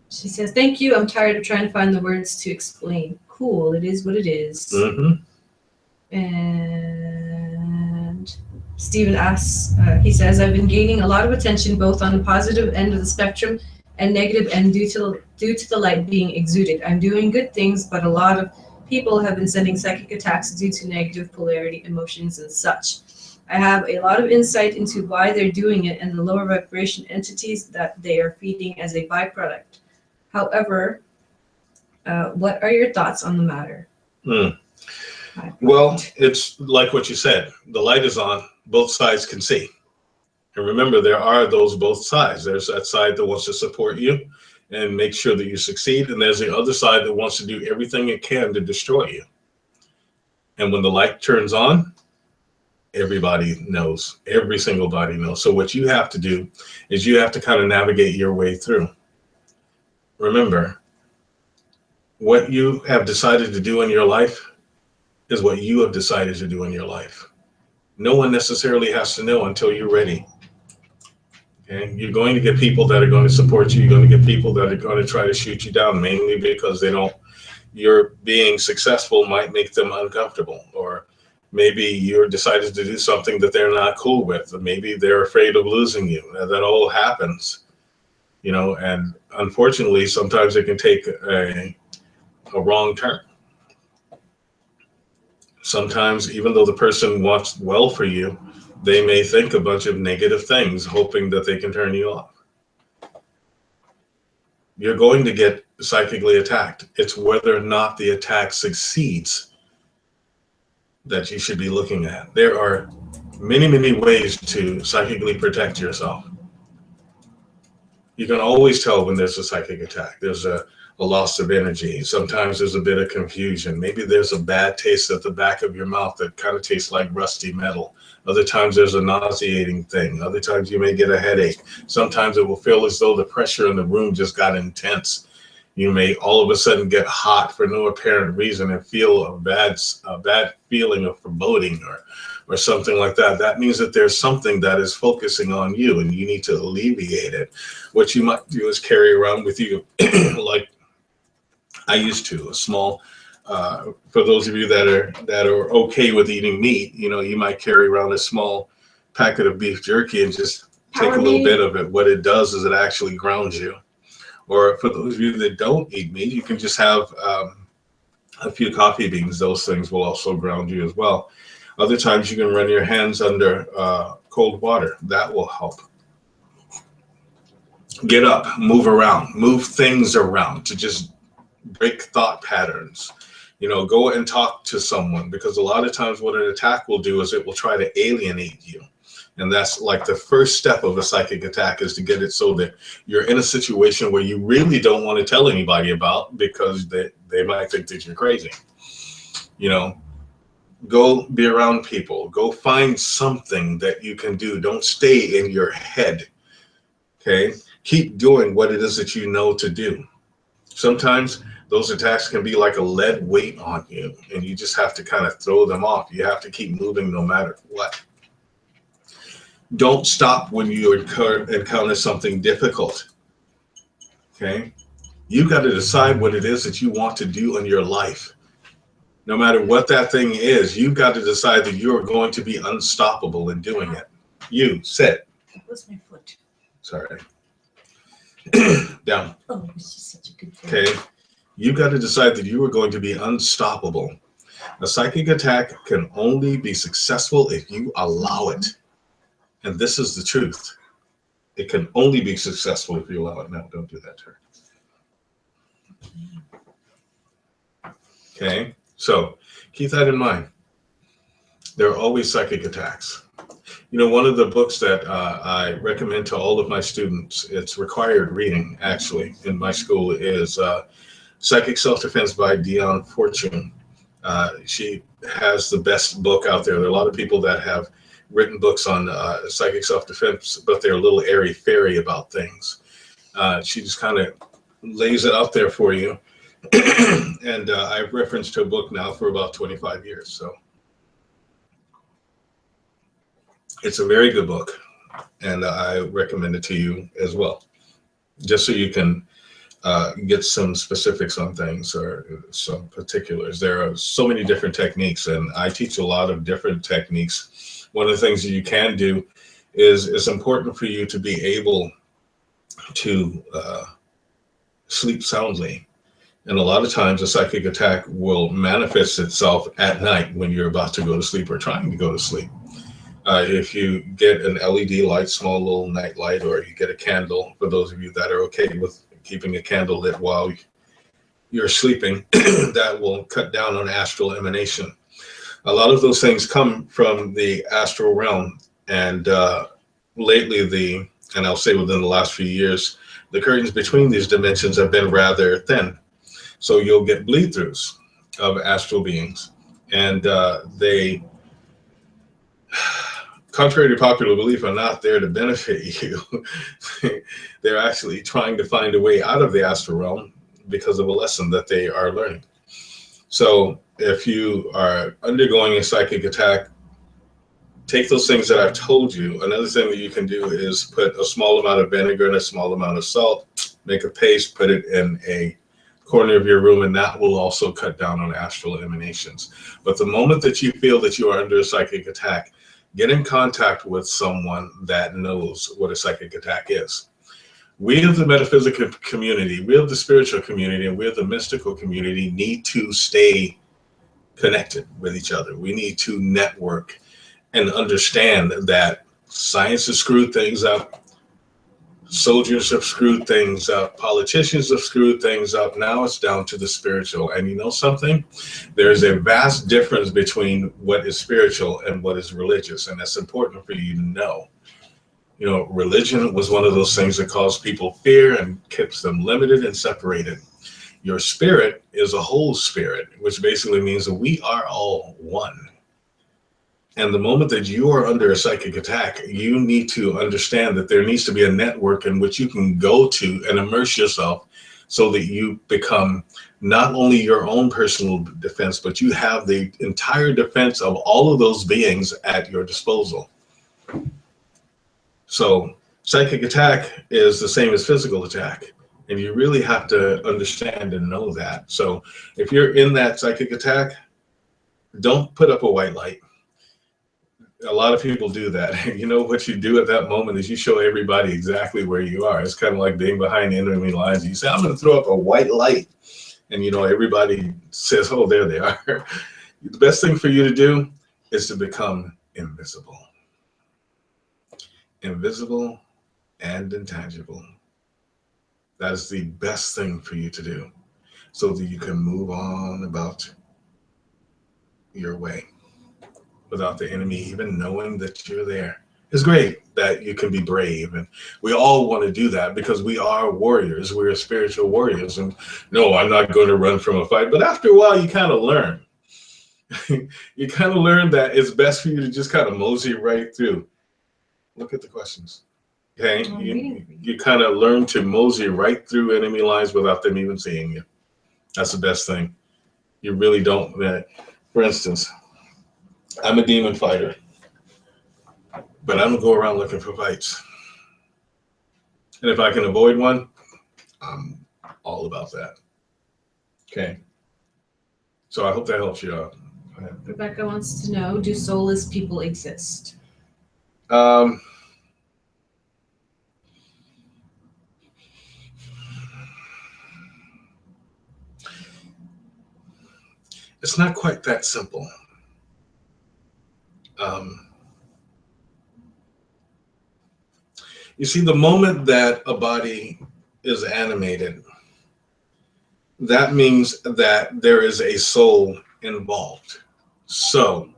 She says, thank you. I'm tired of trying to find the words to explain. Cool. It is what it is. Mm-hmm. And Stephen asks, he says, I've been gaining a lot of attention both on the positive end of the spectrum and negative end due to the light being exuded. I'm doing good things, but a lot of people have been sending psychic attacks due to negative polarity, emotions, and such. I have a lot of insight into why they're doing it and the lower vibration entities that they are feeding as a byproduct. However, what are your thoughts on the matter? Well, it's like what you said. The light is on. Both sides can see. And remember, there are those both sides. There's that side that wants to support you and make sure that you succeed. And there's the other side that wants to do everything it can to destroy you. And when the light turns on, everybody knows. Every single body knows. So what you have to do is you have to kind of navigate your way through. Remember, what you have decided to do in your life is what you have decided to do in your life. No one necessarily has to know until you're ready. Okay? You're going to get people that are going to support you. You're going to get people that are going to try to shoot you down, mainly because they don't, your being successful might make them uncomfortable, or maybe you're decided to do something that they're not cool with, or maybe they're afraid of losing you. That all happens, you know, and unfortunately, sometimes it can take a wrong turn. Sometimes, even though the person wants well for you, they may think a bunch of negative things, hoping that they can turn you off. You're going to get psychically attacked. It's whether or not the attack succeeds that you should be looking at. There are many, many ways to psychically protect yourself. You can always tell when there's a psychic attack. There's a loss of energy. Sometimes there's a bit of confusion. Maybe there's a bad taste at the back of your mouth that kind of tastes like rusty metal. Other times there's a nauseating thing. Other times you may get a headache. Sometimes it will feel as though the pressure in the room just got intense. You may all of a sudden get hot for no apparent reason and feel a bad feeling of foreboding or something like that. That means that there's something that is focusing on you and you need to alleviate it. What you might do is carry around with you, like I used to, a small, for those of you that are okay with eating meat, you know, you might carry around a small packet of beef jerky and just take a little bit of it. What it does is it actually grounds you. Or for those of you that don't eat meat, you can just have a few coffee beans. Those things will also ground you as well. Other times you can run your hands under cold water. That will help. Get up, move around, move things around to just break thought patterns. You know, go and talk to someone, because a lot of times what an attack will do is it will try to alienate you. And that's like the first step of a psychic attack, is to get it so that you're in a situation where you really don't want to tell anybody about, because they might think that you're crazy. You know, go be around people. Go find something that you can do. Don't stay in your head. Okay? Keep doing what it is that you know to do. Sometimes those attacks can be like a lead weight on you, and you just have to kind of throw them off. You have to keep moving no matter what. Don't stop when you encounter something difficult. Okay? You got to decide what it is that you want to do in your life. No matter what that thing is, you've got to decide that you're going to be unstoppable in doing it. You sit. That was my foot. Sorry. Down. Oh, this is such a good thing. Okay? You've got to decide that you are going to be unstoppable. A psychic attack can only be successful if you allow it. And this is the truth. It can only be successful if you allow it. No, don't do that to her. Okay? So keep that in mind. There are always psychic attacks. You know, one of the books that I recommend to all of my students, it's required reading actually in my school, is Psychic Self-Defense by Dion Fortune. She has the best book out there. There are a lot of people that have written books on psychic self-defense, but they're a little airy-fairy about things. She just kind of lays it out there for you. And I've referenced her book now for about 25 years. So it's a very good book, and I recommend it to you as well, just so you can get some specifics on things or some particulars. There are so many different techniques, and I teach a lot of different techniques. One of the things that you can do is it's important for you to be able to sleep soundly. And a lot of times a psychic attack will manifest itself at night when you're about to go to sleep or trying to go to sleep. If you get an LED light, small little night light, or you get a candle, for those of you that are okay with keeping a candle lit while you're sleeping, that will cut down on astral emanation. A lot of those things come from the astral realm, and lately and I'll say within the last few years, the curtains between these dimensions have been rather thin. So you'll get bleed-throughs of astral beings, and they, contrary to popular belief, are not there to benefit you. They're actually trying to find a way out of the astral realm because of a lesson that they are learning. So if you are undergoing a psychic attack, take those things that I've told you. Another thing that you can do is put a small amount of vinegar and a small amount of salt, make a paste, put it in a corner of your room, and that will also cut down on astral emanations. But the moment that you feel that you are under a psychic attack, get in contact with someone that knows what a psychic attack is. We of the metaphysical community, we of the spiritual community, and we of the mystical community need to stay connected with each other. We need to network and understand that science has screwed things up. Soldiers have screwed things up. Politicians have screwed things up. Now it's down to the spiritual. And you know something? There's a vast difference between what is spiritual and what is religious. And that's important for you to know. You know, religion was one of those things that caused people fear and keeps them limited and separated. Your spirit is a whole spirit, which basically means that we are all one. And the moment that you are under a psychic attack, you need to understand that there needs to be a network in which you can go to and immerse yourself so that you become not only your own personal defense, but you have the entire defense of all of those beings at your disposal. So psychic attack is the same as physical attack. And you really have to understand and know that. So if you're in that psychic attack, don't put up a white light. A lot of people do that. You know what you do at that moment is you show everybody exactly where you are. It's kind of like being behind enemy lines. You say, I'm going to throw up a white light. And, you know, everybody says, oh, there they are. The best thing for you to do is to become invisible. Invisible and intangible. That is the best thing for you to do so that you can move on about your way without the enemy even knowing that you're there. It's great that you can be brave, and we all want to do that because we are warriors. We're spiritual warriors, and no, I'm not going to run from a fight. But after a while, you kind of learn. You kind of learn that it's best for you to just kind of mosey right through. Look at the questions. Okay, you kind of learn to mosey right through enemy lines without them even seeing you. That's the best thing. You really don't. For instance, I'm a demon fighter, but I don't go around looking for fights. And if I can avoid one, I'm all about that. Okay. So I hope that helps you out. Rebecca wants to know, do soulless people exist? It's not quite that simple. You see, the moment that a body is animated, that means that there is a soul involved. So,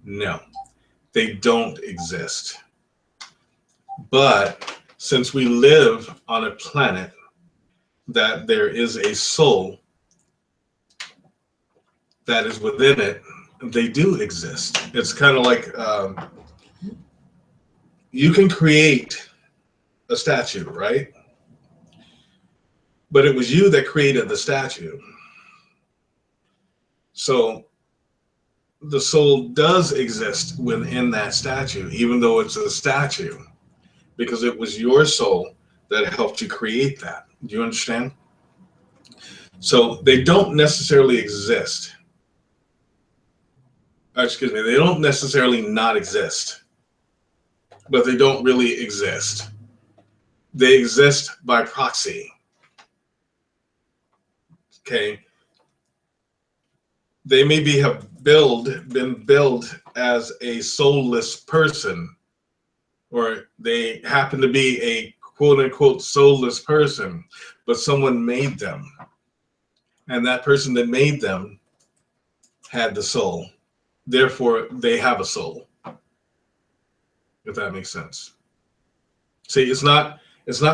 no, they don't exist. But since we live on a planet that there is a soul that is within it, they do exist. It's kind of like you can create a statue, right? But it was you that created the statue. So the soul does exist within that statue, even though it's a statue, because it was your soul that helped you create that. Do you understand? So they don't necessarily exist. Excuse me, they don't necessarily not exist, but they don't really exist. They exist by proxy. Okay. They maybe have been billed as a soulless person, or they happen to be a quote unquote soulless person, but someone made them. And that person that made them had the soul. Therefore, they have a soul. If that makes sense. See, it's not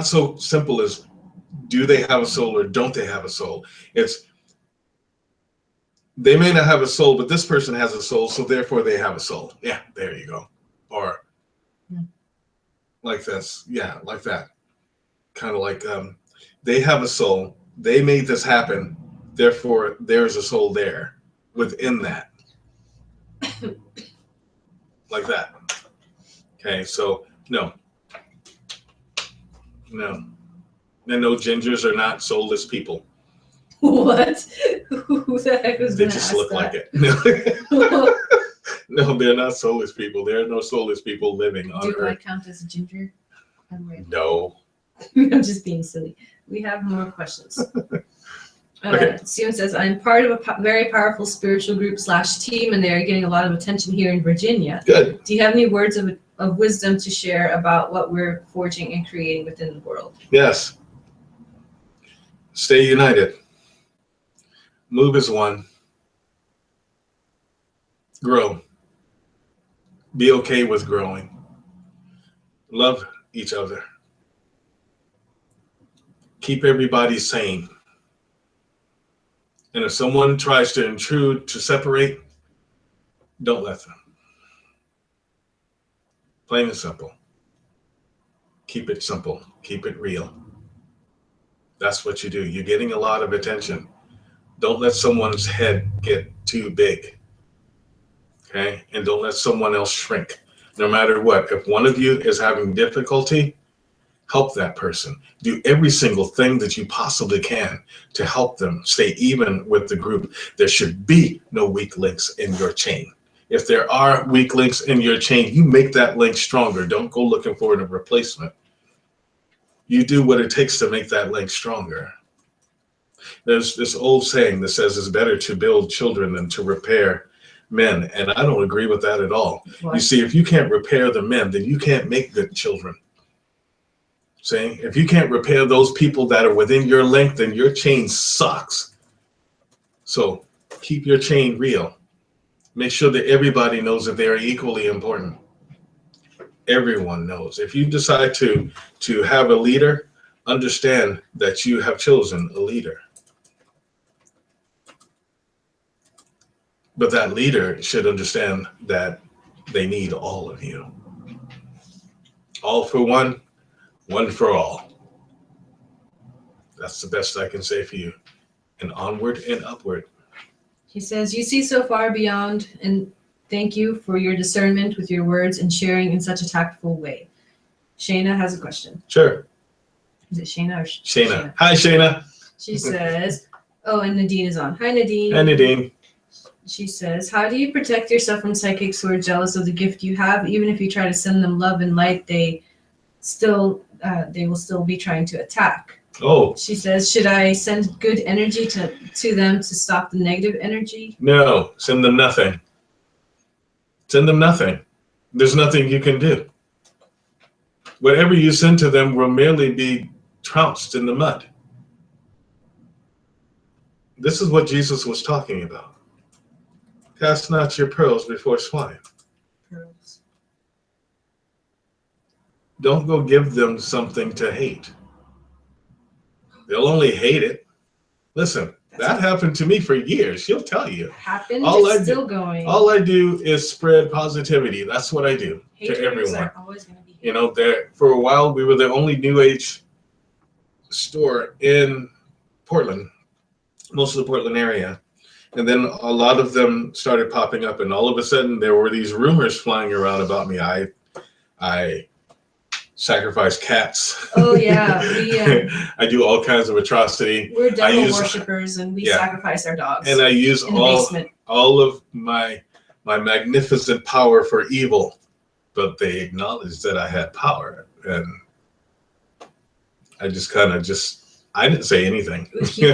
so simple as do they have a soul or don't they have a soul? It's they may not have a soul, but this person has a soul, so therefore they have a soul. Yeah, there you go. Or like this. Yeah, like that. Kind of like they have a soul. They made this happen. Therefore, there's a soul there within that. Like that. Okay, so no. And no, gingers are not soulless people. What? Who the heck was They going to just ask look that? like it. No, they're not soulless people. There are no soulless people living on Do I Earth. count as a ginger? No. I'm just being silly. We have more questions. Okay. Steven says, I'm part of a very powerful spiritual group / team, and they are getting a lot of attention here in Virginia. Good. Do you have any words of wisdom to share about what we're forging and creating within the world? Yes. Stay united. Move as one. Grow. Be okay with growing. Love each other. Keep everybody sane. And if someone tries to intrude, to separate, don't let them. Plain and simple. Keep it simple. Keep it real. That's what you do. You're getting a lot of attention. Don't let someone's head get too big. Okay? And don't let someone else shrink. No matter what. If one of you is having difficulty, help that person. Do every single thing that you possibly can to help them stay even with the group. There should be no weak links in your chain. If there are weak links in your chain, you make that link stronger. Don't go looking for a replacement. You do what it takes to make that link stronger. There's this old saying that says it's better to build children than to repair men. And I don't agree with that at all. What? You see, if you can't repair the men, then you can't make good children. See, if you can't repair those people that are within your link, then your chain sucks. So keep your chain real. Make sure that everybody knows that they are equally important. Everyone knows. If you decide to have a leader, understand that you have chosen a leader. But that leader should understand that they need all of you. All for one, one for all. That's the best I can say for you. And onward and upward. He says, you see so far beyond, and thank you for your discernment with your words and sharing in such a tactful way. Shayna has a question. Sure. Is it Shayna or Shayna? Hi, Shayna. She says, oh, and Nadine is on. Hi, Nadine. Hi, Nadine. She says, how do you protect yourself from psychics who are jealous of the gift you have? Even if you try to send them love and light, they will still be trying to attack. Oh. She says, should I send good energy to them to stop the negative energy? No, send them nothing. Send them nothing. There's nothing you can do. Whatever you send to them will merely be trounced in the mud. This is what Jesus was talking about. Cast not your pearls before swine. Pearls. Don't go give them something to hate. They'll only hate it. Listen, that happened to me for years. She'll tell you. Happened, it's still going. All I do is spread positivity. That's what I do to everyone. Are always going to be you know, for a while, we were the only New Age store in Portland, most of the Portland area. And then a lot of them started popping up, and all of a sudden there were these rumors flying around about me. I sacrifice cats. Oh yeah, I do all kinds of atrocity. We're devil worshippers, and we sacrifice our dogs. And I use all of my magnificent power for evil, but they acknowledged that I had power, and I just I didn't say anything.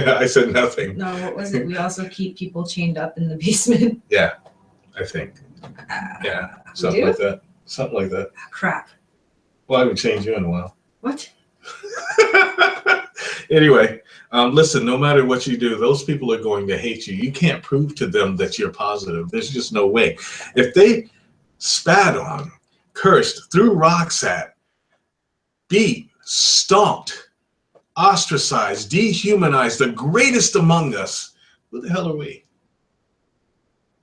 I said nothing. No, what was it? We also keep people chained up in the basement. Yeah, I think. Yeah, something like that. Something like that. Crap. Well, I haven't changed you in a while. What? Anyway, listen, no matter what you do, those people are going to hate you. You can't prove to them that you're positive. There's just no way. If they spat on, cursed, threw rocks at, beat, stomped, ostracized, dehumanized the greatest among us, who the hell are we?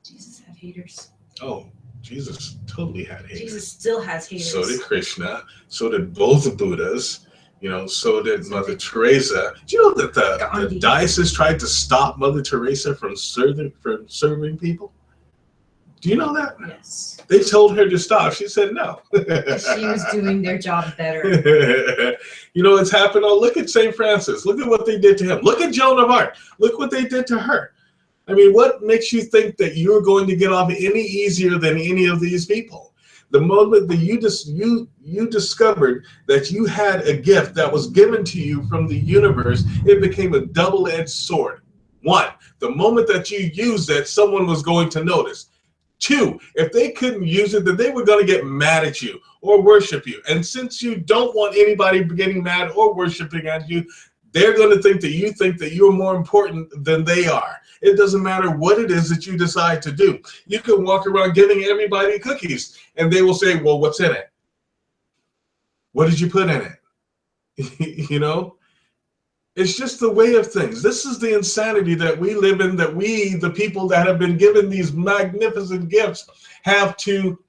Jesus had haters. Oh, Jesus totally had haters. Jesus still has haters. So did Krishna. So did both Buddhas. You know, so did Mother Teresa. Do you know that the diocese tried to stop Mother Teresa from serving people? Do you know that? Yes. They told her to stop. She said no. She was doing their job better. You know, it's happened. Oh, look at St. Francis. Look at what they did to him. Look at Joan of Arc. Look what they did to her. I mean, what makes you think that you're going to get off any easier than any of these people? The moment that you discovered that you had a gift that was given to you from the universe, it became a double-edged sword. One, the moment that you used that, someone was going to notice. Two, if they couldn't use it, then they were going to get mad at you or worship you. And since you don't want anybody getting mad or worshiping at you, they're going to think that you're more important than they are. It doesn't matter what it is that you decide to do. You can walk around giving everybody cookies, and they will say, well, what's in it? What did you put in it? You know? It's just the way of things. This is the insanity that we live in, that we, the people that have been given these magnificent gifts, have to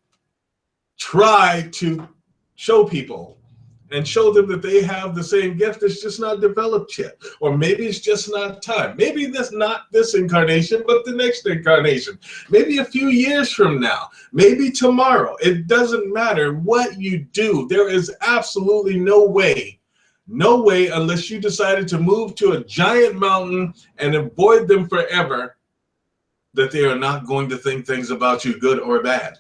try to show people and show them that they have the same gift. It's just not developed yet. Or maybe it's just not time. Maybe that's not this incarnation, but the next incarnation. Maybe a few years from now. Maybe tomorrow. It doesn't matter what you do. There is absolutely no way unless you decided to move to a giant mountain and avoid them forever, that they are not going to think things about you, good or bad.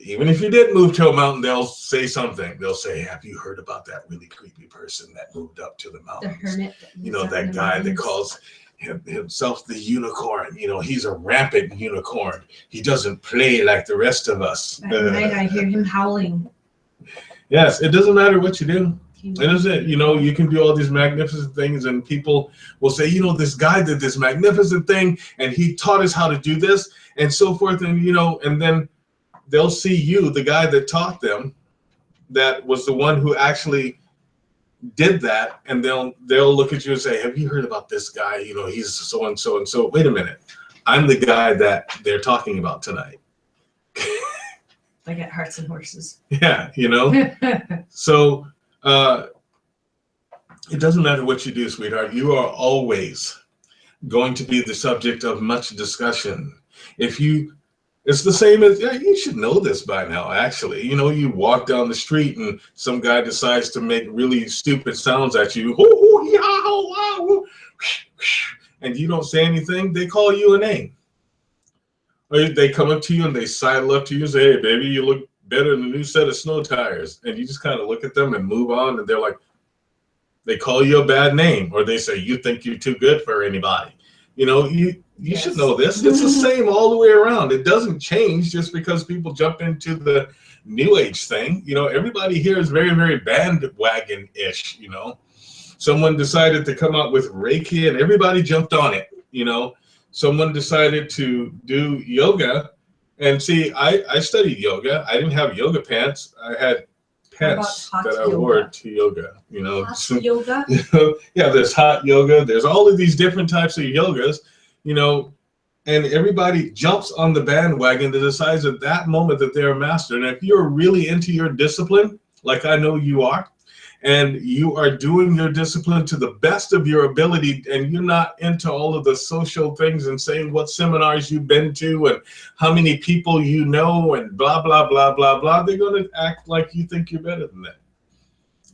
Even if you did move to a mountain, they'll say something. They'll say, have you heard about that really creepy person that moved up to the mountains? The hermit. You know, that guy that calls himself the unicorn. You know, he's a rampant unicorn. He doesn't play like the rest of us. At night I hear him howling. Yes, it doesn't matter what you do. It isn't, you know, you can do all these magnificent things and people will say, you know, this guy did this magnificent thing and he taught us how to do this and so forth. And, you know, and then they'll see you, the guy that taught them, that was the one who actually did that. And they'll look at you and say, have you heard about this guy? You know, he's so and so and so. Wait a minute. I'm the guy that they're talking about tonight. I get hearts and horses. Yeah, you know. So it doesn't matter what you do, sweetheart. You are always going to be the subject of much discussion. It's the same as, yeah, you should know this by now, actually. You know, you walk down the street and some guy decides to make really stupid sounds at you. And you don't say anything, they call you a name. Or they come up to you and they sidle up to you and say, hey, baby, you look better than a new set of snow tires. And you just kind of look at them and move on. And they're like, they call you a bad name. Or they say, you think you're too good for anybody. You know, you yes. should know this. It's the same all the way around. It doesn't change just because people jump into the new age thing. You know, everybody here is very, very bandwagon-ish, you know. Someone decided to come out with Reiki and everybody jumped on it, you know. Someone decided to do yoga. And see, I studied yoga. I didn't have yoga pants. I had pants that I wore to yoga, you know. Hot yoga? You know, yeah, there's hot yoga. There's all of these different types of yogas, you know, and everybody jumps on the bandwagon that decides at that moment that they're a master. And if you're really into your discipline, like I know you are, and you are doing your discipline to the best of your ability, and you're not into all of the social things and saying what seminars you've been to and how many people you know and blah, blah, blah, blah, blah, they're going to act like you think you're better than that.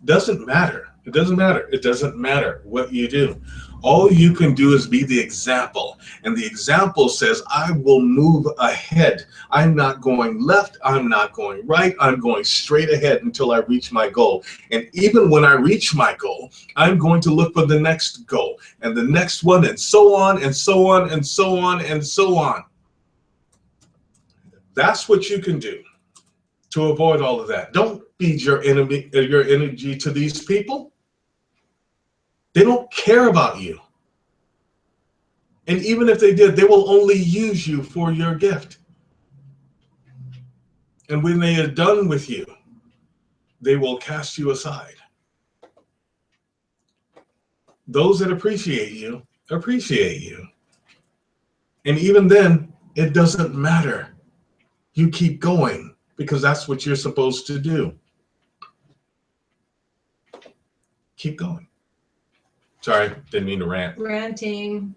Doesn't matter. It doesn't matter. It doesn't matter what you do. All you can do is be the example. And the example says, I will move ahead. I'm not going left. I'm not going right. I'm going straight ahead until I reach my goal. And even when I reach my goal, I'm going to look for the next goal and the next one and so on and so on and so on and so on. That's what you can do to avoid all of that. Don't feed your energy to these people. They don't care about you. And even if they did, they will only use you for your gift. And when they are done with you, they will cast you aside. Those that appreciate you, appreciate you. And even then, it doesn't matter. You keep going because that's what you're supposed to do. Keep going. Sorry, didn't mean to rant. Ranting.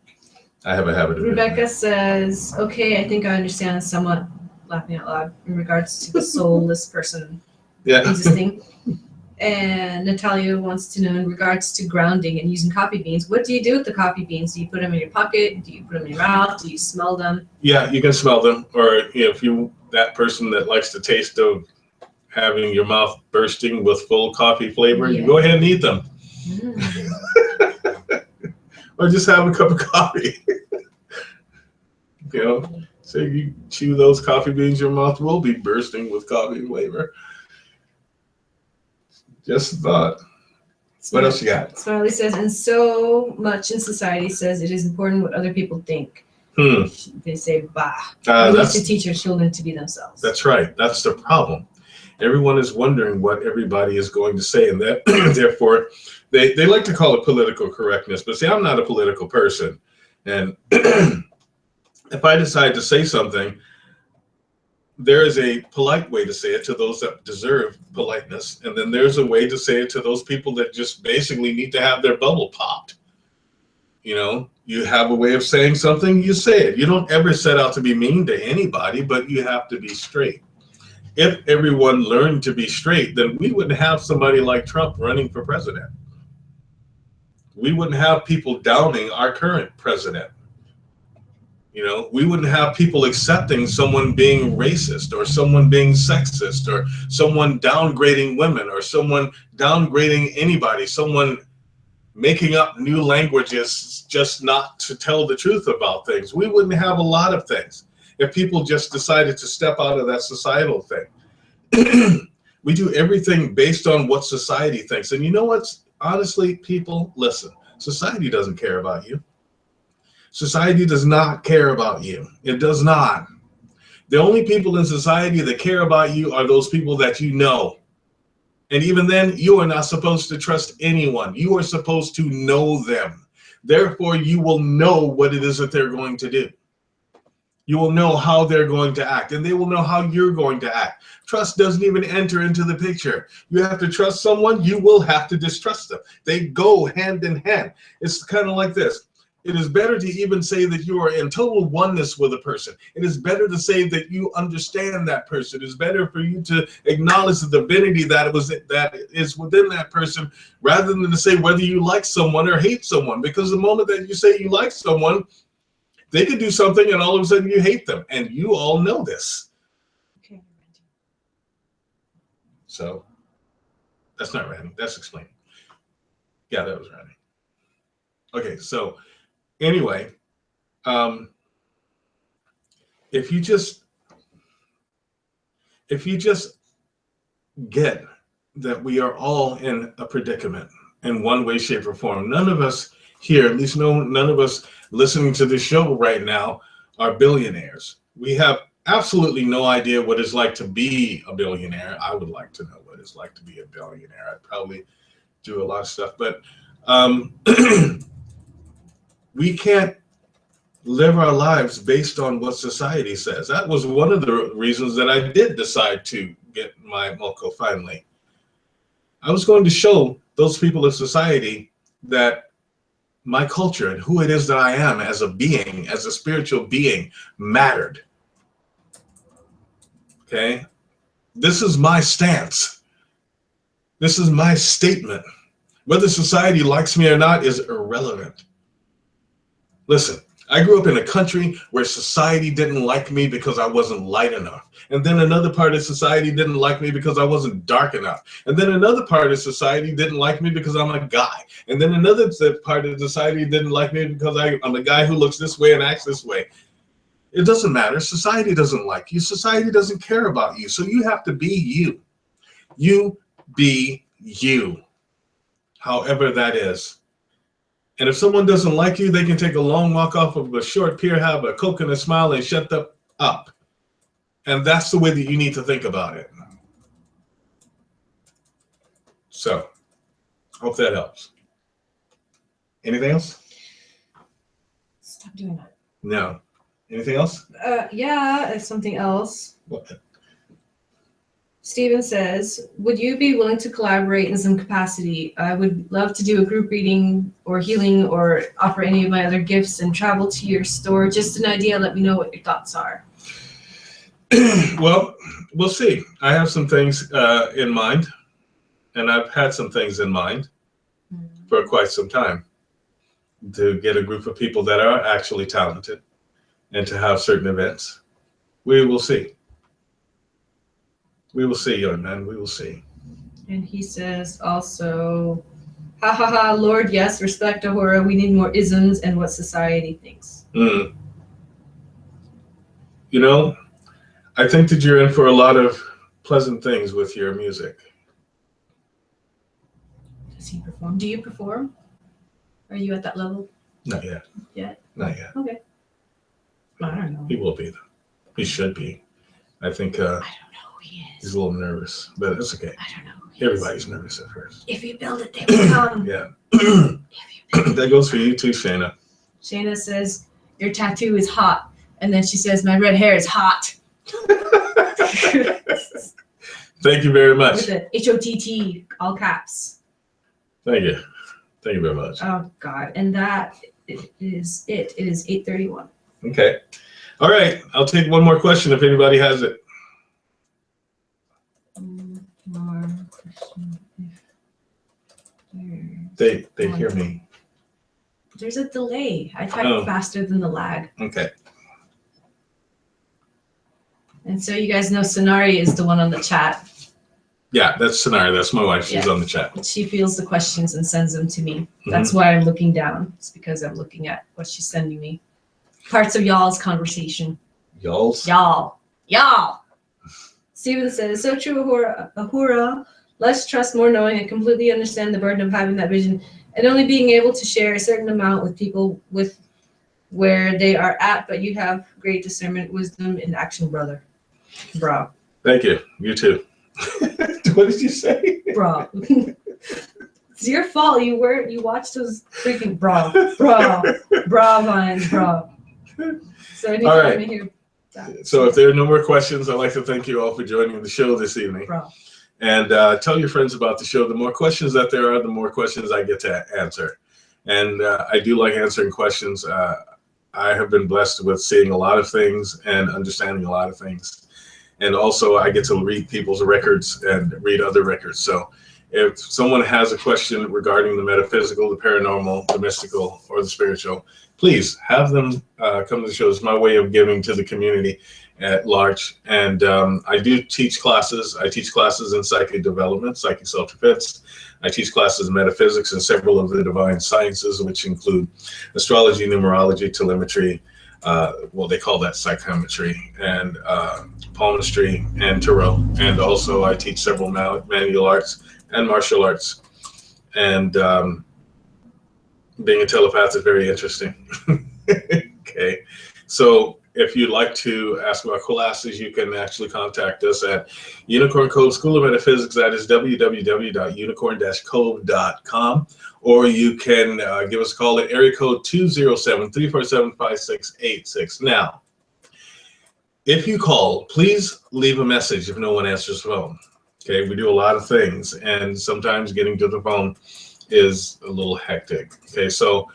I have a habit of doing Rebecca that. says, okay, I think I understand somewhat, laughing out loud, in regards to the soulless person Yeah. existing. And Natalia wants to know in regards to grounding and using coffee beans, what do you do with the coffee beans? Do you put them in your pocket? Do you put them in your mouth? Do you smell them? Yeah, you can smell them. Or if you, that person that likes the taste of having your mouth bursting with full coffee flavor, you go ahead and eat them. Or just have a cup of coffee. You know, so you chew those coffee beans, your mouth will be bursting with coffee flavor. Just a thought. What else you got? Smiley says, and so much in society says it is important what other people think. They say, bah. We need to teach our children to be themselves. That's right. That's the problem. Everyone is wondering what everybody is going to say, and that therefore they like to call it political correctness. But see, I'm not a political person. And if I decide to say something, there is a polite way to say it to those that deserve politeness. And then there's a way to say it to those people that just basically need to have their bubble popped. You know, you have a way of saying something, you say it. You don't ever set out to be mean to anybody, but you have to be straight. If everyone learned to be straight, then we wouldn't have somebody like Trump running for president. We wouldn't have people downing our current president. You know, we wouldn't have people accepting someone being racist or someone being sexist or someone downgrading women or someone downgrading anybody, someone making up new languages just not to tell the truth about things. We wouldn't have a lot of things if people just decided to step out of that societal thing. We do everything based on what society thinks. And you know what's, honestly, people, listen, society doesn't care about you. Society does not care about you. It does not. The only people in society that care about you are those people that you know. And even then, you are not supposed to trust anyone. You are supposed to know them. Therefore, you will know what it is that they're going to do. You will know how they're going to act, and they will know how you're going to act. Trust doesn't even enter into the picture. You have to trust someone, you will have to distrust them. They go hand in hand. It's kind of like this. It is better to even say that you are in total oneness with a person. It is better to say that you understand that person. It is better for you to acknowledge the divinity that is within that person, rather than to say whether you like someone or hate someone. Because the moment that you say you like someone, they could do something and all of a sudden you hate them. And you all know this. Okay. So that's not Randy. That's explaining. Yeah, that was Randy. Okay, so anyway, if you just get that we are all in a predicament in one way, shape, or form. None of us here, at least none of us listening to this show right now, are billionaires. We have absolutely no idea what it's like to be a billionaire. I would like to know what it's like to be a billionaire. I'd probably do a lot of stuff, but we can't live our lives based on what society says. That was one of the reasons that I did decide to get my moko finally. I was going to show those people of society that my culture and who it is that I am as a being, as a spiritual being, mattered. Okay? This is my stance. This is my statement. Whether society likes me or not is irrelevant. Listen, I grew up in a country where society didn't like me because I wasn't light enough. And then another part of society didn't like me because I wasn't dark enough. And then another part of society didn't like me because I'm a guy. And then another part of society didn't like me because I'm a guy who looks this way and acts this way. It doesn't matter. Society doesn't like you. Society doesn't care about you. So you have to be you. You be you, however that is. And if someone doesn't like you, they can take a long walk off of a short pier, have a coconut smile, and shut them up. And that's the way that you need to think about it. So, hope that helps. Anything else? Stop doing that. No. Anything else? Yeah, something else. What? Steven says, would you be willing to collaborate in some capacity? I would love to do a group reading or healing or offer any of my other gifts and travel to your store. Just an idea. Let me know what your thoughts are. Well, we'll see. I have some things in mind, and I've had some things in mind for quite some time to get a group of people that are actually talented and to have certain events. We will see. We will see, young man. We will see. And he says also, ha ha ha, Lord, yes, respect Ahura. We need more isms and what society thinks. You know, I think that you're in for a lot of pleasant things with your music. Does he perform? Do you perform? Are you at that level? Not yet. Yet? Not yet. Okay. I don't know. He will be, though. He should be. I think I don't know who he is. he's a little nervous, but it's okay. I don't know who he is. Everybody's nervous at first. If you build it, they will come. Yeah. If you build it. That goes for you too, Shayna. Shayna says, your tattoo is hot. And then she says, my red hair is hot. Thank you very much. With the H-O-T-T, all caps. Thank you. Thank you very much. Oh, God. And that is it. It is 8:31. Okay. All right. I'll take one more question if anybody has it. More question. They hear me. There's a delay. I type faster than the lag. Okay. And so you guys know Sonari is the one on the chat. Yeah, that's Sonari. That's my wife. She's Yeah. on the chat. She feels the questions and sends them to me. That's why I'm looking down. It's because I'm looking at what she's sending me. Parts of y'all's conversation. Y'all. Steven says, so true, Ahura. Less trust, more knowing. I completely understand the burden of having that vision and only being able to share a certain amount with people with where they are at, but you have great discernment, wisdom, and action, brother. Bro. Thank you. You too. What did you say? Bro. It's your fault. You watched those freaking bra vines, bro. So anytime All right. I hear that. So if there are no more questions, I'd like to thank you all for joining the show this evening. Bro. And tell your friends about the show. The more questions that there are, the more questions I get to answer. And I do like answering questions. I have been blessed with seeing a lot of things and understanding a lot of things. And also I get to read people's records and read other records. So if someone has a question regarding the metaphysical, the paranormal, the mystical, or the spiritual, please have them come to the show. It's my way of giving to the community at large. And I do teach classes. I teach classes in psychic development, psychic self-defense. I teach classes in metaphysics and several of the divine sciences, which include astrology, numerology, telemetry. Well, they call that psychometry, and palmistry and tarot. And also I teach several manual arts and martial arts. And being a telepath is very interesting. Okay. So if you'd like to ask about classes, you can actually contact us at Unicorn Cove School of Metaphysics. That is www.unicorn-cove.com. Or you can give us a call at area code 207-347-5686. Now, if you call, please leave a message if no one answers the phone. Okay, we do a lot of things, and sometimes getting to the phone is a little hectic. Okay, so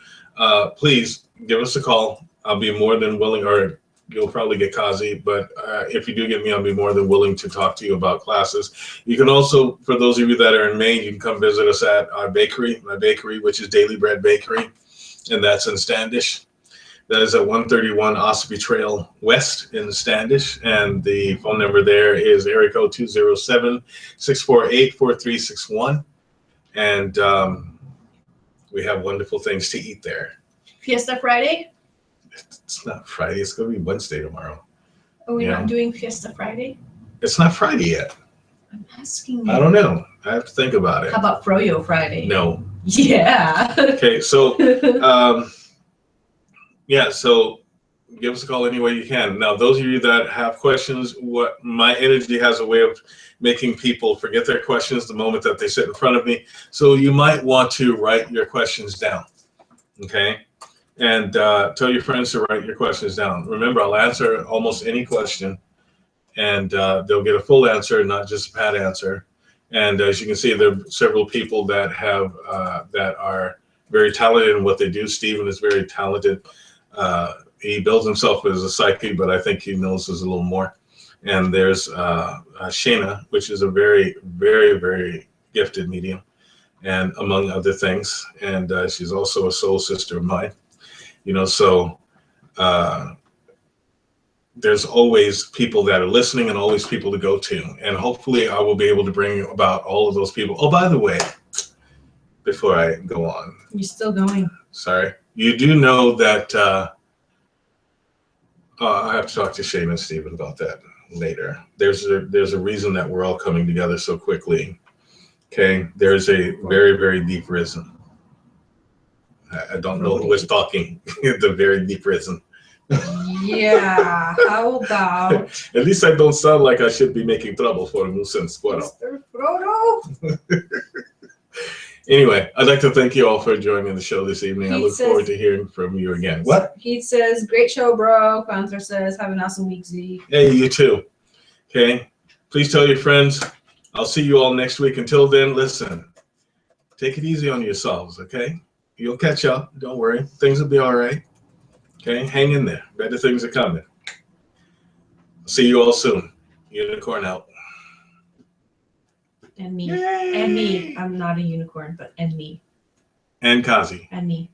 please give us a call. I'll be more than willing, or you'll probably get Kazi, but if you do get me, I'll be more than willing to talk to you about classes. You can also, for those of you that are in Maine, you can come visit us at our bakery, my bakery, which is Daily Bread Bakery, and that's in Standish. That is at 131 Ossipee Trail West in Standish, and the phone number there is area code 207-648-4361, and we have wonderful things to eat there. Fiesta Friday? It's not Friday. It's going to be Wednesday tomorrow. Are we not doing Fiesta Friday? It's not Friday yet. I'm asking you. I don't know. I have to think about it. How about Froyo Friday? No. Yeah. Okay, so yeah, so give us a call any way you can. Now, those of you that have questions, what my energy has a way of making people forget their questions the moment that they sit in front of me. So you might want to write your questions down. Okay. And tell your friends to write your questions down. Remember, I'll answer almost any question, and they'll get a full answer, not just a pat answer. And as you can see, there are several people that have that are very talented in what they do. Stephen is very talented. He builds himself as a psychic, but I think he knows there's a little more. And there's Shayna, which is a very, very, very gifted medium, and among other things. And she's also a soul sister of mine. You know, so there's always people that are listening and always people to go to. And hopefully I will be able to bring about all of those people. Oh, by the way, before I go on. You're still going. Sorry. You do know that I have to talk to Shane and Stephen about that later. There's a reason that we're all coming together so quickly. Okay. There's a very, very deep reason. I don't know who was talking. The very deep reason. Yeah, how about At least I don't sound like I should be making trouble for a nuisance. Mr. Frodo? Anyway, I'd like to thank you all for joining the show this evening. I Heath look forward to hearing from you again. What? Heath says, great show, bro. Panther says, have an awesome week, Z. Hey, you too. Okay. Please tell your friends. I'll see you all next week. Until then, listen. Take it easy on yourselves, okay? You'll catch up. Don't worry. Things will be all right. Okay, hang in there. Better things are coming. See you all soon. Unicorn out. And me. Yay! And me. I'm not a unicorn, but and me. And Kazi. And me.